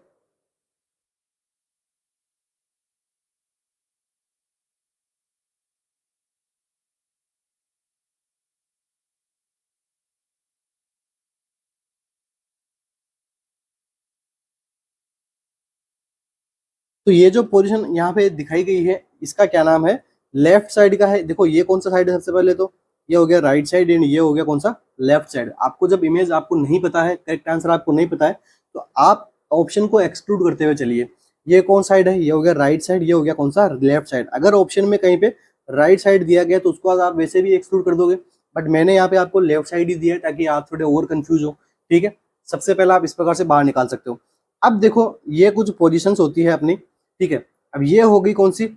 तो ये जो पोजीशन यहाँ पे दिखाई गई है इसका क्या नाम है, लेफ्ट साइड का है। देखो ये कौन सा साइड है, सबसे पहले तो ये हो गया राइट साइड एंड ये हो गया कौन सा, लेफ्ट साइड। आपको जब इमेज आपको नहीं पता है, करेक्ट आंसर आपको नहीं पता है, तो आप ऑप्शन को एक्सक्लूड करते हुए चलिए। ये कौन साइड है, ये हो गया राइट साइड, ये हो गया कौन सा, लेफ्ट साइड। अगर ऑप्शन में कहीं पे राइट साइड दिया गया तो उसको आप वैसे भी एक्सक्लूड कर दोगे, बट मैंने यहाँ पे आपको लेफ्ट साइड ही दिया है ताकि आप थोड़े और कंफ्यूज हो, ठीक है। सबसे पहले आप इस प्रकार से बाहर निकाल सकते हो। अब देखो ये कुछ पोजिशन होती है अपनी, ठीक है। अब ये होगी कौन सी,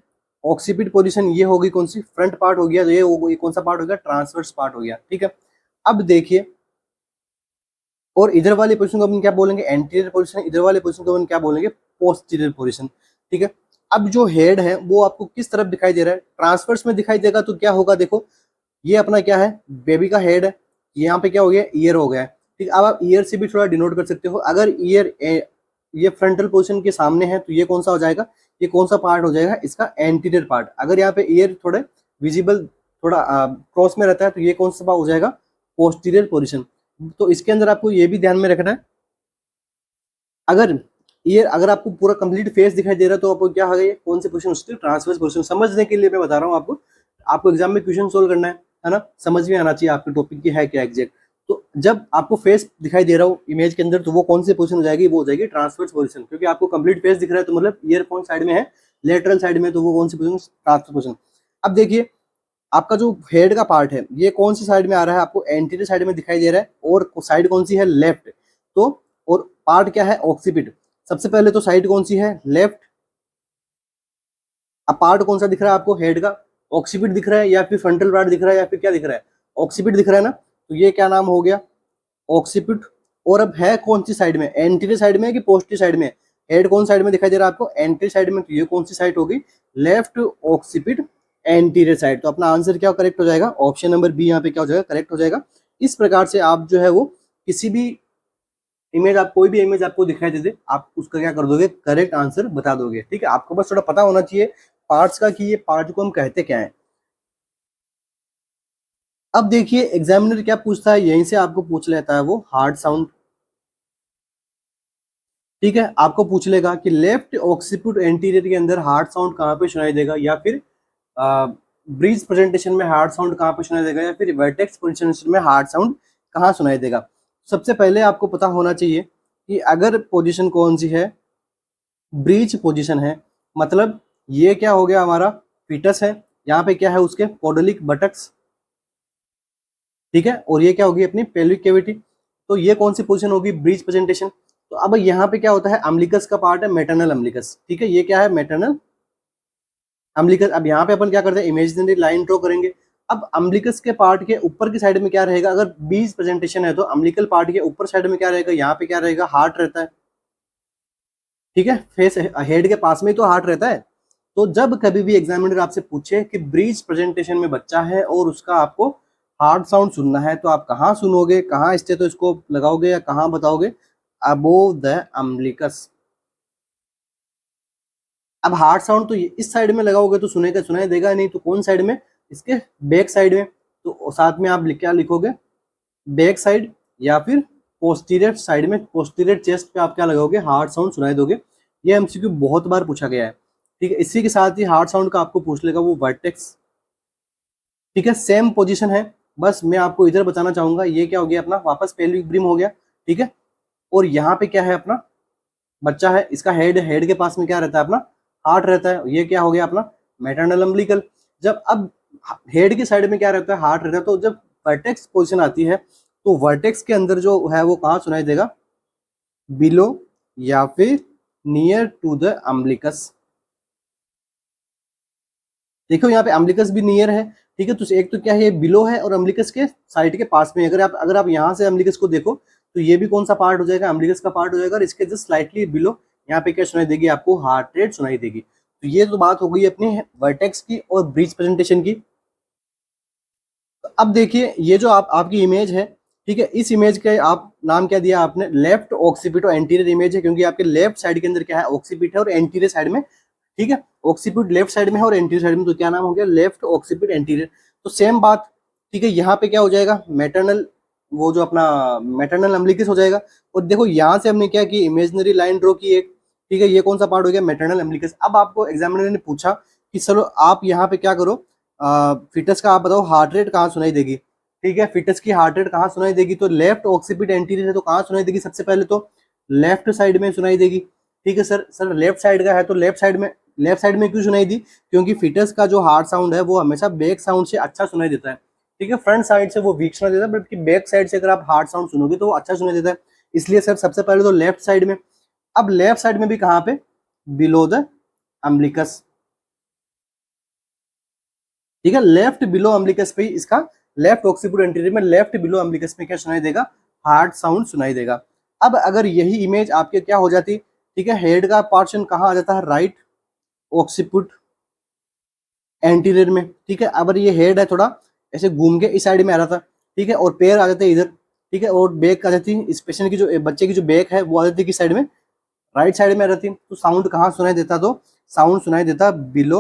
ऑक्सीपिट पोजीशन। ये होगी कौन सी, फ्रंट पार्ट हो गया। तो ये हो, ये कौन सा पार्ट हो गया, ट्रांसवर्स पार्ट हो गया, ठीक है। अब देखिए और इधर वाली पोजीशन को अपन क्या बोलेंगे, एंटीरियर पोजीशन। इधर वाले पोजीशन को अपन क्या बोलेंगे, पोस्टीरियर पोजीशन, ठीक है। अब जो हेड है वो आपको किस तरफ दिखाई दे रहा है, ट्रांसवर्स में दिखाई देगा तो क्या होगा, देखो ये अपना क्या है, बेबी का हेड है। यहाँ पे क्या हो गया, ईयर हो गया है, ठीक। अब आप ईयर से भी थोड़ा डिनोट कर सकते हो। अगर ईयर ये फ्रंटल पोजीशन के सामने है तो ये कौन सा हो जाएगा, ये कौन सा पार्ट हो जाएगा, इसका एंटीरियर पार्ट। अगर यहाँ पे ईयर थोड़े विजिबल थोड़ा क्रॉस में रहता है तो ये कौन सा हो जाएगा, पोस्टीरियर पोजीशन। तो इसके अंदर आपको ये भी ध्यान में रखना है, अगर ईयर अगर आपको पूरा कंप्लीट फेस दिखाई दे रहा है तो आपको क्या होगा, ये कौन सी पोजीशन होती है, ट्रांसवर्स पोजीशन। समझने के लिए मैं बता रहा हूँ आपको, आपको एग्जाम में क्वेश्चन सोल्व करना है ना, समझ में आना चाहिए आपके टॉपिक की है क्या एग्जैक्ट। तो जब आपको फेस दिखाई दे रहा हो इमेज के अंदर तो वो कौन सी पोजीशन हो जाएगी, वो हो जाएगी ट्रांसवर्स पोजीशन। क्योंकि आपको कंप्लीट फेस दिख रहा है तो मतलब ईयर कौन साइड में है, लेटरल साइड में, तो वो कौन सी पोजीशन, ट्रांसवर्स पोजीशन। अब देखिए आपका जो हेड का पार्ट है ये कौन सी साइड में आ रहा है, आपको एंटीरियर साइड में दिखाई दे रहा है, और साइड कौन सी है, लेफ्ट। तो और पार्ट क्या है, ऑक्सीपिट। सबसे पहले तो साइड कौन सी है, लेफ्ट। अब पार्ट कौन सा दिख रहा है आपको, हेड का, ऑक्सीपिट दिख रहा है या फिर फ्रंटल पार्ट दिख रहा है या फिर क्या दिख रहा है, ऑक्सीपिट दिख रहा है ना। तो ये क्या नाम हो गया, ऑक्सीपिट। और अब है कौन सी साइड में, एंटीरियर साइड में कि पोस्टीरियर साइड में, हेड कौन साइड में दिखाई दे रहा है आपको, एंटीरियर साइड में। तो ये कौन सी साइड होगी, लेफ्ट ऑक्सीपिट एंटीरियर साइड। तो अपना आंसर क्या करेक्ट हो जाएगा, ऑप्शन नंबर बी यहाँ पे क्या हो जाएगा, करेक्ट हो जाएगा। इस प्रकार से आप जो है वो किसी भी इमेज, आप कोई भी इमेज आपको दिखाई दे दे, आप उसका क्या कर दोगे, करेक्ट आंसर बता दोगे, ठीक है। आपको बस थोड़ा पता होना चाहिए पार्ट्स का कि ये पार्ट को हम कहते क्या है। अब देखिए एग्जामिनर क्या पूछता है, यहीं से आपको पूछ लेता है वो हार्ड साउंड, ठीक है। आपको पूछ लेगा कि लेफ्ट ऑक्सीपिट एंटीरियर के अंदर हार्ड साउंड कहाँ पे सुनाई देगा, या फिर ब्रीच प्रेजेंटेशन में हार्ड साउंड कहाँ पे सुनाई देगा या फिर वर्टेक्स प्रेजेंटेशन में हार्ड साउंड कहाँ सुनाई देगा। सबसे पहले आपको पता होना चाहिए कि अगर पोजीशन कौन सी है, ब्रीच पोजीशन है, मतलब ये क्या हो गया हमारा फीटस है, यहाँ पे क्या है उसके पोडोलिक बटक्स, ठीक है, और ये क्या होगी अपनी पेल्विक कैविटी। तो ये कौन सी पोजीशन होगी, ब्रीच प्रेजेंटेशन। तो अब यहाँ पे क्या होता है, अम्बिलिकस का पार्ट है मैटरनल अम्बिलिकस, ठीक है, ये क्या है मैटरनल अम्बिलिकस। अब यहाँ पे अपन क्या करते हैं, इमेजिनरी लाइन ड्रॉ करेंगे। अब अम्बिलिकस के पार्ट के ऊपर की साइड में क्या रहेगा, अगर बीज प्रेजेंटेशन है तो अम्बिलिकल पार्ट के ऊपर साइड में क्या रहेगा, यहाँ पे क्या रहेगा, हार्ट रहता है, ठीक है, फेस हेड के पास में तो हार्ट रहता है। तो जब कभी भी एग्जामिनर आपसे पूछे कि ब्रीच प्रेजेंटेशन में बच्चा है और उसका आपको हार्ड साउंड सुनना है, तो आप कहाँ सुनोगे, कहाँ स्टेथोस्कोप लगाओगे या कहाँ बताओगे, अबोव द अम्बिलिकस। अब हार्ड साउंड तो इस साइड में लगाओगे तो सुनेगा, सुनाई देगा नहीं, तो कौन साइड में, इसके बैक साइड में। तो साथ में आप क्या लिखोगे, बैक साइड या फिर पोस्टीरियर साइड में, पोस्टीरियर चेस्ट पे आप क्या लगाओगे, हार्ड साउंड सुनाई दोगे। ये एमसीक्यू बहुत बार पूछा गया है, ठीक है। इसी के साथ ही हार्ड साउंड का आपको पूछ लेगा वो वर्टेक्स, ठीक है, सेम पोजीशन है। बस मैं आपको इधर बताना चाहूंगा, ये क्या हो गया अपना वापस पेल्विक ब्रिम हो गया, ठीक है। और यहाँ पे क्या है अपना बच्चा है, इसका हेड के पास में क्या रहता है अपना हार्ट रहता है, ये क्या हो गया अपना मैटरनल अम्बिलिकल। जब अब हेड की साइड में क्या रहता है, हार्ट रहता है, तो जब वर्टेक्स पोजीशन आती है तो वर्टेक्स के अंदर जो है वो कहाँ सुनाई देगा, बिलो या फिर नियर टू द अम्बिलिकस। देखो यहाँ पे अम्बिलिकस भी नियर है, ठीक है, तो एक तो क्या है, ये बिलो है और अम्बिलिकस के साइड के पास में। अगर आप यहाँ से अम्बिलिकस को देखो तो ये भी कौन सा पार्ट हो जाएगा, अम्बिलिकस का पार्ट हो जाएगा, और इसके जस्ट स्लाइटली बिलो यहाँ पे क्या सुनाई देगी आपको, हार्ट रेट सुनाई देगी। तो ये तो बात हो गई अपनी वर्टेक्स की और ब्रीच प्रेजेंटेशन की। तो अब देखिए ये जो आपकी इमेज है, ठीक है, इस इमेज के आप नाम क्या दिया आपने, लेफ्ट ऑक्सीपिट और एंटीरियर इमेज है, क्योंकि आपके लेफ्ट साइड के अंदर क्या है, ऑक्सीपिट है, और एंटीरियर साइड में, ठीक है, ऑक्सीपिट लेफ्ट साइड में है और एंटीरियर साइड में, तो क्या नाम हो गया, लेफ्ट ऑक्सीपिट एंटीरियर। तो सेम बात, ठीक है, यहाँ पे क्या हो जाएगा, मैटरनल, वो जो अपना मैटरनल अम्बिलिकस हो जाएगा। और देखो यहाँ से हमने क्या की, इमेजिनरी लाइन ड्रॉ की एक, ठीक है, ये कौन सा पार्ट हो गया, मैटरनल अम्बिलिकस। अब आपको एग्जामिनर ने पूछा कि चलो आप यहाँ पे क्या करो, फिटस का आप बताओ हार्ट रेट कहाँ सुनाई देगी, ठीक है, फिटस की हार्ट रेट कहाँ सुनाई देगी, तो लेफ्ट ऑक्सीपिट एंटीरियर है, तो कहाँ सुनाई देगी, सबसे पहले तो लेफ्ट साइड में सुनाई देगी, ठीक है। सर लेफ्ट साइड का है तो लेफ्ट साइड में क्यों सुनाई दी, क्योंकि फिटस का जो हार्ड साउंड है वो हमेशा बैक साउंड से अच्छा सुनाई देता है, ठीक है, फ्रंट साइड से वो वीक सुनाई देता है, बल्कि बैक साइड से अगर आप हार्ड साउंड सुनोगे तो वो अच्छा सुनाई देता है। इसलिए सर सबसे पहले तो लेफ्ट साइड में। अब लेफ्ट साइड में भी कहाँ पे, बिलो द अम्बिलिकस, ठीक है, लेफ्ट बिलो अम्बिलिकस पे इसका, लेफ्ट ऑक्सीपिट एंटीरियर में लेफ्ट बिलो अम्बिलिकस में क्या सुनाई देगा, हार्ड साउंड सुनाई देगा। अब अगर यही इमेज आपके क्या हो जाती, ठीक है, हेड का पोर्शन कहाँ आ जाता है, राइट ऑक्सीपिट एंटीरियर में, ठीक है। अगर ये हेड है थोड़ा ऐसे घूम के इस साइड में आ रहा था, ठीक है, और पैर आ जाते हैं इधर, ठीक है, और बैक आ जाती, स्पेशल की जो बच्चे की जो बैक है वो आ जाती किस साइड में, राइट साइड में आ जाती। तो साउंड कहाँ सुनाई देता, तो साउंड सुनाई देता बिलो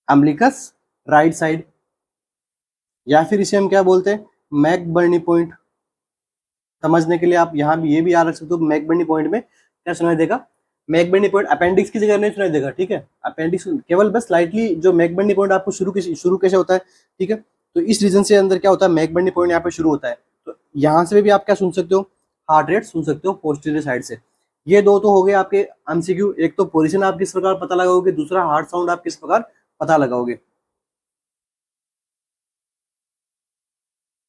अम्बिलिकस राइट साइड, या फिर इसे हम क्या बोलते हैं, मैकबर्नी पॉइंट। समझने के लिए आप यहाँ भी ये भी याद रख सकते हो, मैकबर्नी पॉइंट में क्या सुनाई देगा, मैकबर्नी पॉइंट अपेंडिक्स की जगह नहीं सुनाई देगा, ठीक है, अपेंडिक्स केवल बस स्लाइटली, जो मैकबर्नी पॉइंट आपको शुरू कैसे होता है, ठीक है, तो इस रीजन से अंदर क्या होता है, मैकबर्नी पॉइंट यहाँ पे शुरू होता है। तो यहाँ से भी आप क्या सुन सकते हो, हार्ट रेट सुन सकते हो पोस्टीरियर साइड से। ये दो तो हो गए आपके एमसीक्यू, एक तो पोजीशन आप किस प्रकार पता लगाओगे, दूसरा हार्ट साउंड आप किस प्रकार पता लगाओगे।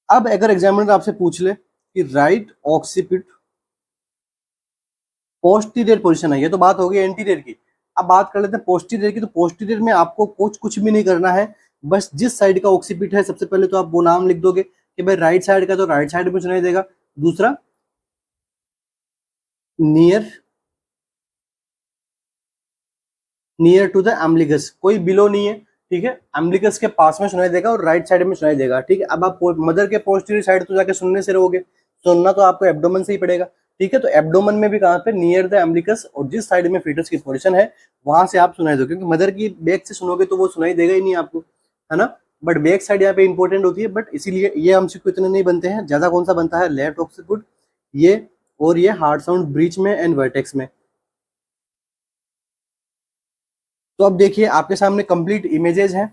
अब अगर एग्जामिनर आपसे पूछ ले कि राइट ऑक्सीपिट पोस्टीरियर पोजीशन है, ये तो बात हो गई एंटीरियर की। अब बात कर लेते हैं पोस्टीरियर की। तो पोस्टीरियर में आपको कुछ भी नहीं करना है, बस जिस साइड का ऑक्सीपिट है सबसे पहले तो आप वो नाम लिख दोगे कि भाई राइट साइड का, तो राइट साइड में सुनाई देगा। दूसरा नियर नियर टू द एम्बलिकस, कोई बिलो नहीं है, ठीक है, एम्बलिकस के पास में सुनाई देगा और राइट साइड में सुनाई देगा, ठीक है। अब आप मदर के पोस्टीरियर साइड तो जाके सुनने से रहोगे, सुनना तो आपको एब्डोमेन से ही पड़ेगा, ठीक है। तो एब्डोमेन में भी कहाँ पे, नियर द एम्बलिकस, और जिस साइड में फीटस की पोजीशन है वहां से आप सुनाई दो, क्योंकि मदर की बैक से सुनोगे तो वो सुनाई देगा ही नहीं आपको, है ना। बट बैक साइड यहाँ पे इंपॉर्टेंट होती है, बट इसीलिए ये हमसे इतने नहीं बनते हैं, ज्यादा कौन सा बनता है, लेफ्ट ऑक्सीपिट, ये और ये हार्ड साउंड ब्रीच में एंड वर्टेक्स में। तो अब देखिए आपके सामने कंप्लीट इमेजेस हैं,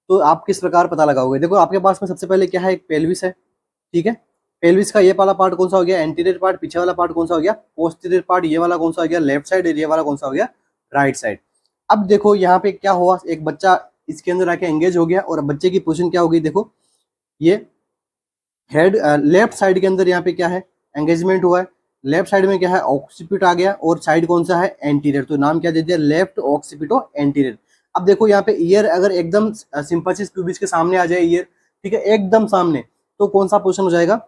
तो आप किस प्रकार पता लगाओगे। देखो आपके पास में सबसे पहले क्या है, एक पेल्विस है, ठीक है। पेल्विस का ये वाला पार्ट कौन सा हो गया, एंटीरियर पार्ट। पीछे वाला पार्ट कौन सा हो गया, पोस्टीरियर पार्ट। ये वाला कौन सा हो गया, लेफ्ट साइड। ये वाला कौन सा हो गया, राइट साइड। अब देखो यहाँ पे क्या हुआ, एक बच्चा इसके अंदर आके एंगेज हो गया, और बच्चे की पोजीशन क्या हो गई, देखो ये हेड लेफ्ट साइड के अंदर यहाँ पे क्या है, एंगेजमेंट हुआ है। लेफ्ट साइड में क्या है, ऑक्सीपिट आ गया, और साइड कौन सा है, एंटीरियर। तो नाम क्या दे दिया, लेफ्ट ऑक्सीपिटो एंटीरियर। अब देखो यहाँ पे ईयर अगर एकदम सिंपैथिस प्यूबिस के सामने आ जाए ईयर, ठीक है, एकदम सामने, तो कौन सा पोजीशन हो जाएगा,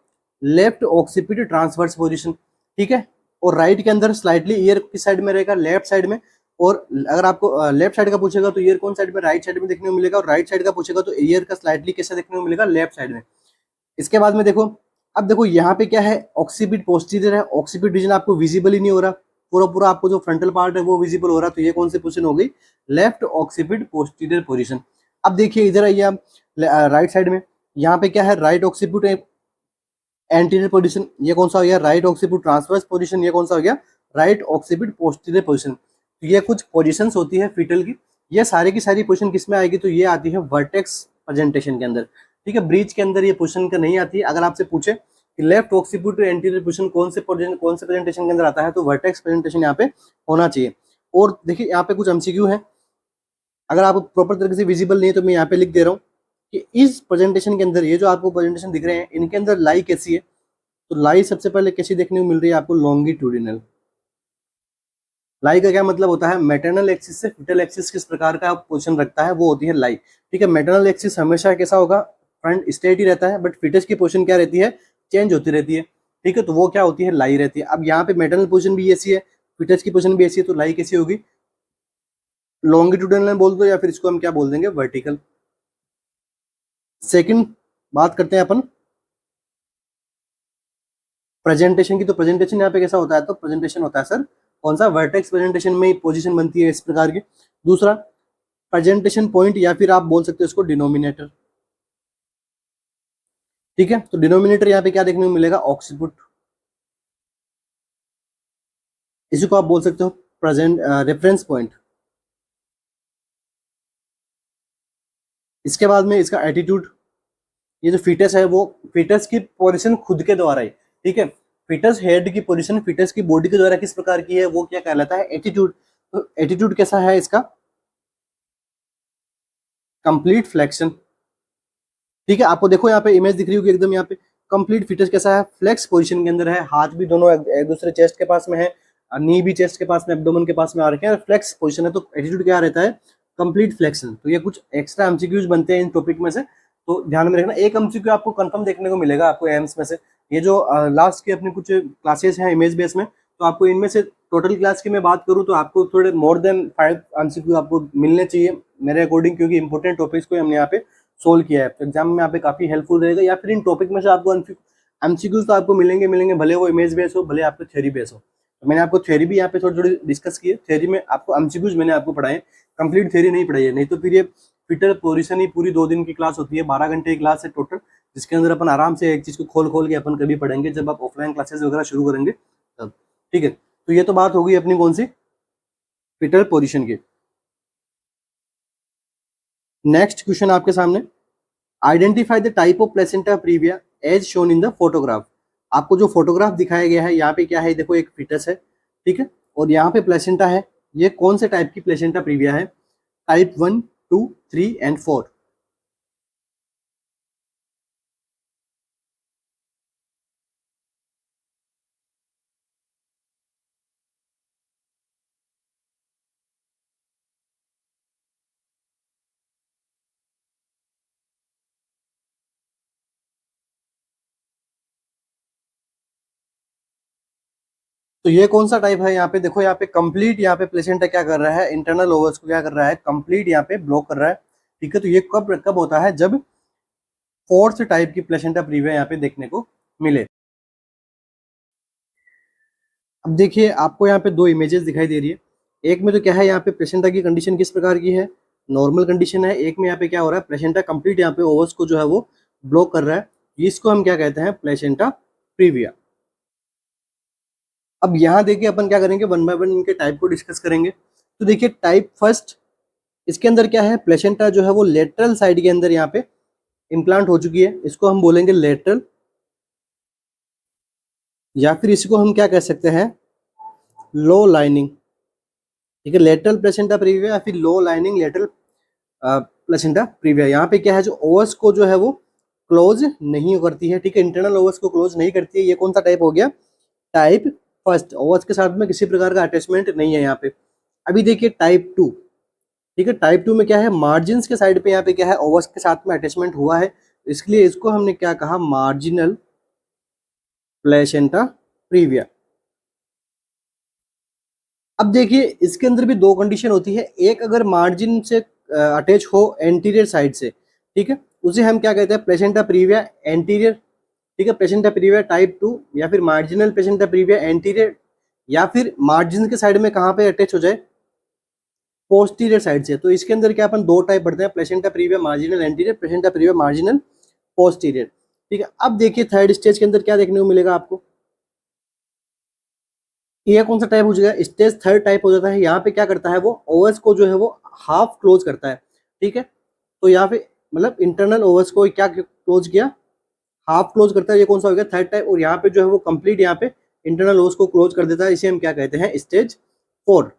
लेफ्ट ऑक्सीपिट ट्रांसवर्स पोजीशन, ठीक है। और राइट के अंदर स्लाइटली ईयर किस साइड में रहेगा, लेफ्ट साइड में। और अगर आपको लेफ्ट साइड का पूछेगा तो ईयर कौन साइड में, राइट साइड में देखने को मिलेगा। और राइट साइड का पूछेगा तो ईयर का स्लाइटली कैसे देखने को मिलेगा, लेफ्ट साइड में। इसके बाद में देखो, अब देखो यहाँ पे क्या है, ऑक्सीपिट पोस्टीरियर है। ऑक्सीपिट रीजन आपको विजिबल ही नहीं हो रहा, पूरा पूरा आपको जो फ्रंटल पार्ट है वो विजिबल हो रहा है। तो ये कौन सी पोजीशन हो गई, लेफ्ट ऑक्सीपिट पोस्टीरियर पोजीशन। अब देखिए इधर आइए आप राइट साइड में, यहाँ पे क्या है, राइट ऑक्सीपिट एंटीरियर पोजीशन। ये कौन सा हो गया, राइट ऑक्सीपिट ट्रांसवर्स पोजीशन। ये कौन सा हो गया, राइट ऑक्सीपिट पोस्टीरियर पोजीशन। तो ये कुछ पोजीशंस होती है फीटल की। ये सारी की सारी पोजीशन किस में आएगी, तो ये आती है वर्टेक्स प्रेजेंटेशन के अंदर, ठीक है। ब्रीच के अंदर ये पोजीशन का नहीं आती है। अगर आपसे पूछे कि लेफ्ट ऑक्सीपिट एंटीरियर पोजीशन कौन से प्रेजेंटेशन के अंदर आता है, तो वर्टेक्स प्रेजेंटेशन यहाँ पे होना चाहिए। और देखिए यहाँ पे कुछ एमसीक्यू है, अगर आपको प्रॉपर तरीके से विजिबल नहीं है तो मैं यहाँ पे लिख दे रहा हूँ कि इस प्रेजेंटेशन के अंदर ये जो आपको प्रेजेंटेशन दिख रहे हैं, इनके अंदर लाई कैसी है। तो लाई सबसे पहले कैसी देखने को मिल रही है आपको, लॉन्गिट्यूडिनल। लाई का क्या मतलब होता है, मैटरनल एक्सिस से फिटल एक्सिस किस प्रकार का पोजीशन रखता है, वो होती है लाई, ठीक है। मैटरनल एक्सिस हमेशा कैसा होगा, फ्रंट स्ट्रेट ही रहता है, बट फिटस की पोजीशन क्या रहती है, चेंज होती रहती है, ठीक है। तो वो क्या होती है, लाई रहती है। अब यहाँ पे मैटरनल पोजीशन भी ऐसी है, फिटस की पोजीशन भी ऐसी है, तो लाई कैसी होगी, लॉन्गिट्यूडिनल बोल दो, या फिर इसको हम क्या बोल देंगे, वर्टिकल। सेकंड बात करते हैं अपन प्रेजेंटेशन की। तो प्रेजेंटेशन यहाँ पे कैसा होता है, तो प्रेजेंटेशन होता है सर कौन सा, वर्टेक्स प्रेजेंटेशन में पोजीशन बनती है इस प्रकार की। दूसरा प्रेजेंटेशन पॉइंट, या फिर आप बोल सकते हो इसको डिनोमिनेटर, ठीक है। तो डिनोमिनेटर यहाँ पे क्या देखने को मिलेगा, ऑक्सीपुट। इसी को आप बोल सकते हो प्रेजेंट रेफरेंस पॉइंट। इसके बाद में इसका एटीट्यूड, ये जो फीटस है वो फीटस की पोजीशन खुद के द्वारा ही, ठीक है। फीटस हेड की पोजीशन फीटस की बॉडी के द्वारा किस प्रकार की है, वो क्या कहलाता है, एटीट्यूड। तो एटीट्यूड कैसा है इसका, कंप्लीट फ्लेक्शन, ठीक है। आपको देखो यहाँ पे इमेज दिख रही होगी एकदम, यहाँ पे कंप्लीट फिटनेस कैसा है, फ्लेक्स पोजीशन के अंदर है। हाथ भी दोनों एक दूसरे चेस्ट के पास में है, नी भी चेस्ट के पास में, एब्डोमेन के पास में आ रखे हैं, फ्लेक्स पोजीशन है। तो एटीट्यूड क्या रहता है, कंप्लीट फ्लेक्शन। तो ये कुछ एक्स्ट्रा एमसीक्यूज बनते हैं इन टॉपिक में से, तो ध्यान में रखना। एक एमसीक्यू आपको कंफर्म देखने को मिलेगा आपको एम्स में से, ये जो लास्ट के अपने कुछ क्लासेस हैं इमेज बेस में, तो आपको इनमें से टोटल क्लास की मैं बात करूँ तो आपको थोड़े मोर देन 5 एमसीक्यू आपको मिलने चाहिए मेरे अकॉर्डिंग, क्योंकि इंपॉर्टेंट टॉपिक्स को हमने यहाँ पे सोल्व किया है। तो एग्जाम में यहाँ पे काफी हेल्पफुल रहेगा, या फिर इन टॉपिक में से आपको एमसीक्यूज तो आपको मिलेंगे मिलेंगे, भले वो इमेज बेस हो, भले आपको थ्योरी बेस हो। तो मैंने आपको थ्योरी भी यहाँ पे थोड़ी थोड़ी डिस्कस की है, थ्योरी में आपको एमसीक्यूज मैंने आपको पढ़ाए, कंप्लीट थ्योरी नहीं पढ़ाई है। नहीं तो फिर ये फिटर पोजिशन ही पूरी 2 दिन की क्लास होती है, 12 घंटे की क्लास है टोटल, जिसके अंदर अपन आराम से एक चीज को खोल खोल के अपन कभी पढ़ेंगे जब आप ऑफलाइन क्लासेस वगैरह शुरू करेंगे तब, ठीक है। तो ये तो बात होगी अपनी कौन सी, फिटर पोजिशन की। नेक्स्ट क्वेश्चन आपके सामने, identify the type of placenta praevia as shown in the photograph. आपको जो फोटोग्राफ दिखाया गया है यहाँ पे क्या है, देखो एक फिटस है, ठीक है, और यहाँ पे प्लेसेंटा है। ये कौन से टाइप की प्लेसेंटा प्रीविया है, टाइप 1, 2, 3 एंड 4। तो ये कौन सा टाइप है, यहाँ पे देखो, यहाँ पे कंप्लीट, यहाँ पे प्लेसेंटा क्या कर रहा है, इंटरनल ओवर्स को क्या कर रहा है, कंप्लीट यहाँ पे ब्लॉक कर रहा है, ठीक है। तो ये कब कब होता है, जब फोर्थ टाइप की प्लेसेंटा प्रीविया यहाँ पे देखने को मिले। अब देखिए आपको यहाँ पे 2 इमेजेस दिखाई दे रही है। एक में तो क्या है, यहाँ पे प्लेसेंटा की कंडीशन किस प्रकार की है, नॉर्मल कंडीशन है। एक में यहाँ पे क्या हो रहा है, प्लेसेंटा कंप्लीट यहाँ पे ओवर्स को जो है वो ब्लॉक कर रहा है। इसको हम क्या कहते हैं, प्लेसेंटा प्रीविया। अब यहाँ देखिए अपन क्या करेंगे, वन बाय वन इनके टाइप को डिस्कस करेंगे। तो देखिए टाइप फर्स्ट, इसके अंदर क्या है, प्लेसेंटा जो है वो लेटरल साइड के अंदर यहाँ पे इम्प्लांट हो चुकी है, इसको हम बोलेंगे लेटरल, या फिर इसको हम क्या कह सकते हैं, लो लाइनिंग। ठीक है, लेटरल प्लेसेंटा प्रीविया या फिर लो लाइनिंग लेटरल प्लेसेंटा प्रीविया। यहाँ पे क्या है, जो ओवस को जो है वो क्लोज नहीं करती है। ठीक है, इंटरनल ओवस को क्लोज नहीं करती है। ये कौन सा टाइप हो गया, टाइप फर्स्ट। ओवस के साथ में किसी प्रकार का अटैचमेंट नहीं है यहाँ पे। अभी देखिए टाइप 2। ठीक है, टाइप 2 में क्या है, मार्जिन के साइड पे यहाँ पे क्या है, ओवस के साथ में अटैचमेंट हुआ है, इसलिए इसको हमने क्या कहा, मार्जिनल प्लेसेंटा प्रीविया। अब देखिए इसके अंदर भी दो कंडीशन होती है, एक अगर मार्जिन से अटैच हो एंटीरियर साइड से, ठीक है, उसे हम क्या कहते हैं, प्लेसेंटा प्रीविया एंटीरियर। ठीक है, प्लेसेंटा प्रीविया टाइप 2 या फिर मार्जिनल प्लेसेंटा प्रीविया एंटीरियर, या फिर मार्जिन के साइड में कहाँ पे अटैच हो जाए, पोस्टीरियर साइड से। तो इसके अंदर क्या अपन दो टाइप पढ़ते हैं, placenta previa marginal anterior, placenta previa marginal posterior. ठीक है, अब देखिए थर्ड स्टेज के अंदर क्या देखने को मिलेगा आपको, ये कौन सा टाइप हो जाएगा, स्टेज थर्ड टाइप हो जाता है। यहाँ पे क्या करता है, वो ओवस को जो है वो हाफ क्लोज करता है। ठीक है, तो यहाँ पे मतलब इंटरनल ओवस को क्या क्लोज किया, हाफ क्लोज करता है। ये कौन सा हो गया, थर्ड टाइप। और यहाँ पे जो है वो कंप्लीट यहाँ पे इंटरनल ओवस को क्लोज कर देता है, इसे हम क्या कहते हैं, स्टेज 4।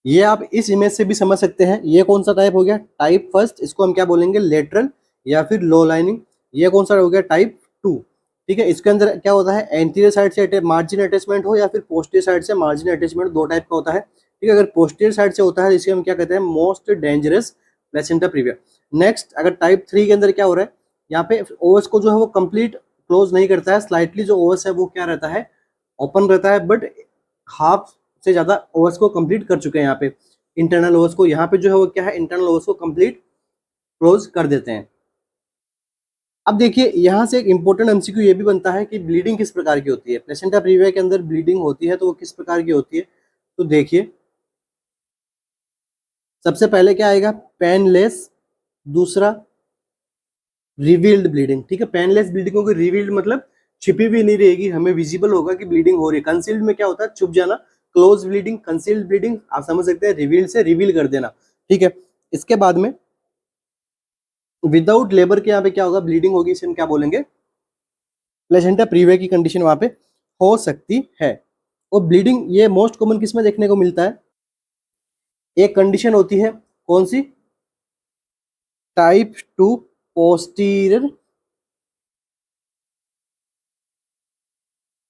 ये आप इस इमेज से भी समझ सकते हैं, ये कौन सा टाइप हो गया, टाइप फर्स्ट। इसको हम क्या बोलेंगे, लेटरल या फिर लो लाइनिंग। ये कौन सा हो गया, टाइप 2। ठीक है, इसके अंदर क्या होता है, एंटीरियर साइड से मार्जिन अटैचमेंट हो या फिर पोस्टीरियर साइड से मार्जिन अटैचमेंट, दो टाइप का होता है। ठीक है, अगर पोस्टीरियर साइड से होता है इसे हम क्या कहते हैं, most dangerous placenta previa. Next, अगर टाइप 3 के अंदर क्या हो रहा है, यहाँ पे ओवस को जो है वो कंप्लीट क्लोज नहीं करता है, स्लाइटली जो ओवस है वो क्या रहता है, ओपन रहता है, बट हाफ से ज्यादा ओवर्स को कंप्लीट कर चुके हैं। यहाँ पे इंटरनल ओवर्स को, यहाँ पे जो है वो क्या है, इंटरनल ओवर्स को कंप्लीट क्लोज कर देते हैं। अब देखिए यहाँ से एक इंपॉर्टेंट एमसीक्यू ये भी बनता है कि ब्लीडिंग किस प्रकार की होती है, प्लेसेंटा प्रीविया के अंदर ब्लीडिंग होती है तो वो किस प्रकार की होती है। तो देखिए सबसे पहले क्या आएगा, पेनलेस, दूसरा रिवील्ड ब्लीडिंग। ठीक है, पेनलेस ब्लीडिंग होगी, रिवील्ड मतलब छिपी भी नहीं रहेगी, हमें विजिबल होगा कि ब्लीडिंग हो रही है। कंसील्ड में क्या होता है, छुप जाना, क्लोज ब्लीडिंग, कंसील्ड ब्लीडिंग आप समझ सकते हैं, रिवील्ड से रिवील कर देना। ठीक है, इसके बाद में विदाउट लेबर के यहाँ पे क्या होगा, ब्लीडिंग होगी, इसे हम क्या बोलेंगे, प्लेसेंटा प्रीविया की कंडीशन वहां पे हो सकती है। और ब्लीडिंग ये मोस्ट कॉमन किस में देखने को मिलता है, एक कंडीशन होती है कौन सी, टाइप 2 पोस्टीरियर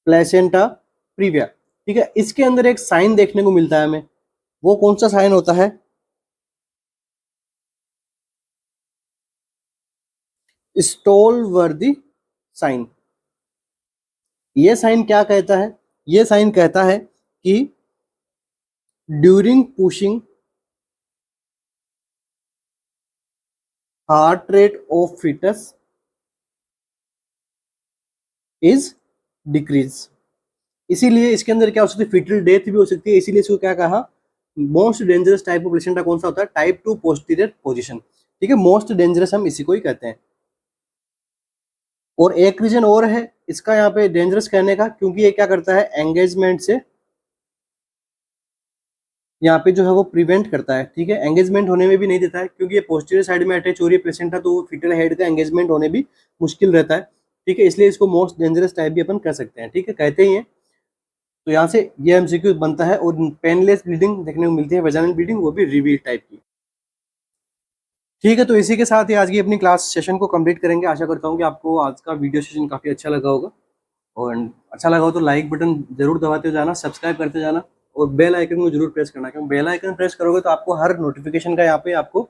प्लेसेंटा प्रीविया। ठीक है, इसके अंदर एक साइन देखने को मिलता है हमें, वो कौन सा साइन होता है, स्टॉल वर्दी साइन। ये साइन क्या कहता है, ये साइन कहता है कि during pushing heart rate of foetus is decrease. इसीलिए इसके अंदर क्या हो सकती है, फिटल डेथ भी हो सकती है, इसीलिए इसको क्या कहा, most dangerous type of placenta कौन सा होता है, टाइप 2 पोस्टीरियर पोजीशन। ठीक है, मोस्ट डेंजरस हम इसी को ही कहते हैं। और एक रीजन और है इसका यहाँ पे डेंजरस कहने का, क्योंकि ये क्या करता है, एंगेजमेंट से यहाँ पे जो है वो प्रिवेंट करता है। ठीक है, एंगेजमेंट होने में भी नहीं देता है, क्योंकि ये पोस्टीरियर साइड में अटैच हो रही है प्लेसेंटा, तो वो फिटल हेड का एंगेजमेंट होने भी मुश्किल रहता है। ठीक है, इसलिए इसको मोस्ट डेंजरस टाइप भी अपन कह सकते हैं। ठीक है, कहते ही हैं। तो यहाँ से ये एमसीक्यू बनता है। और पेनलेस ब्लीडिंग देखने को मिलती है, वेजाइनल ब्लीडिंग, वो भी रिवील टाइप की। ठीक है, तो इसी के साथ ही आज की अपनी क्लास सेशन को कंप्लीट करेंगे। आशा करता हूँ कि आपको आज का वीडियो सेशन काफ़ी अच्छा लगा होगा, और अच्छा लगा हो तो लाइक बटन जरूर दबाते जाना, सब्सक्राइब करते जाना, और बेल आइकन को जरूर प्रेस करना, क्योंकि बेल आइकन प्रेस करोगे तो आपको हर नोटिफिकेशन का यहाँ पे आपको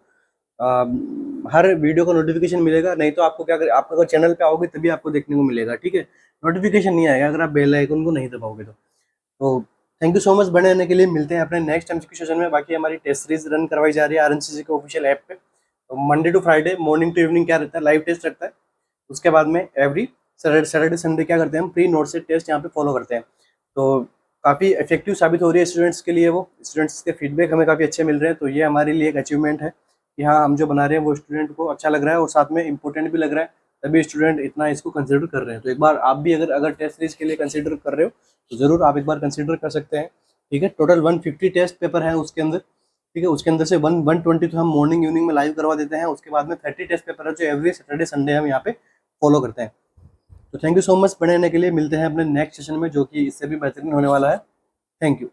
हर वीडियो का नोटिफिकेशन मिलेगा। नहीं तो आपको क्या कर, आप अगर चैनल पे आओगे तभी आपको देखने को मिलेगा। ठीक है, नोटिफिकेशन नहीं आएगा अगर आप बेल आइकन को नहीं दबाओगे तो थैंक यू सो मच बने रहने के लिए। मिलते हैं अपने नेक्स्ट एमसीक्यू सेशन में। बाकी हमारी टेस्ट सीरीज रन करवाई जा रही है आरएनसीसी के ऑफिशियल ऐप पे। तो Monday to Friday morning to evening क्या रहता है, लाइव टेस्ट रखता है। उसके बाद में एवरी सैटरडे संडे क्या करते हैं, हम प्री नोट से टेस्ट यहाँ पे फॉलो करते हैं। तो काफ़ी इफेक्टिव साबित हो रही है स्टूडेंट्स के लिए, वो स्टूडेंट्स के फीडबैक हमें काफ़ी अच्छे मिल रहे हैं। तो ये हमारे लिए एक अचीवमेंट है कि हाँ, हम जो बना रहे हैं वो स्टूडेंट को अच्छा लग रहा है और साथ में इंपॉर्टेंट भी लग रहा है, तभी स्टूडेंट इतना इसको कंसिडर कर रहे हैं। तो एक बार आप भी अगर टेस्ट सीरीज के लिए कंसिडर कर रहे हो तो ज़रूर आप एक बार कंसिडर कर सकते हैं। ठीक है, टोटल 150 टेस्ट पेपर है उसके अंदर, ठीक है। उसके अंदर से 120 तो हम मॉर्निंग इवनिंग में लाइव करवा देते हैं। उसके बाद में 30 टेस्ट पेपर है जो एवरी सैटरडे संडे हम यहाँ पे फॉलो करते हैं। तो थैंक यू सो मच पढ़ने के लिए। मिलते हैं अपने नेक्स्ट सेशन में जो कि इससे भी बेहतरीन होने वाला है। Thank you.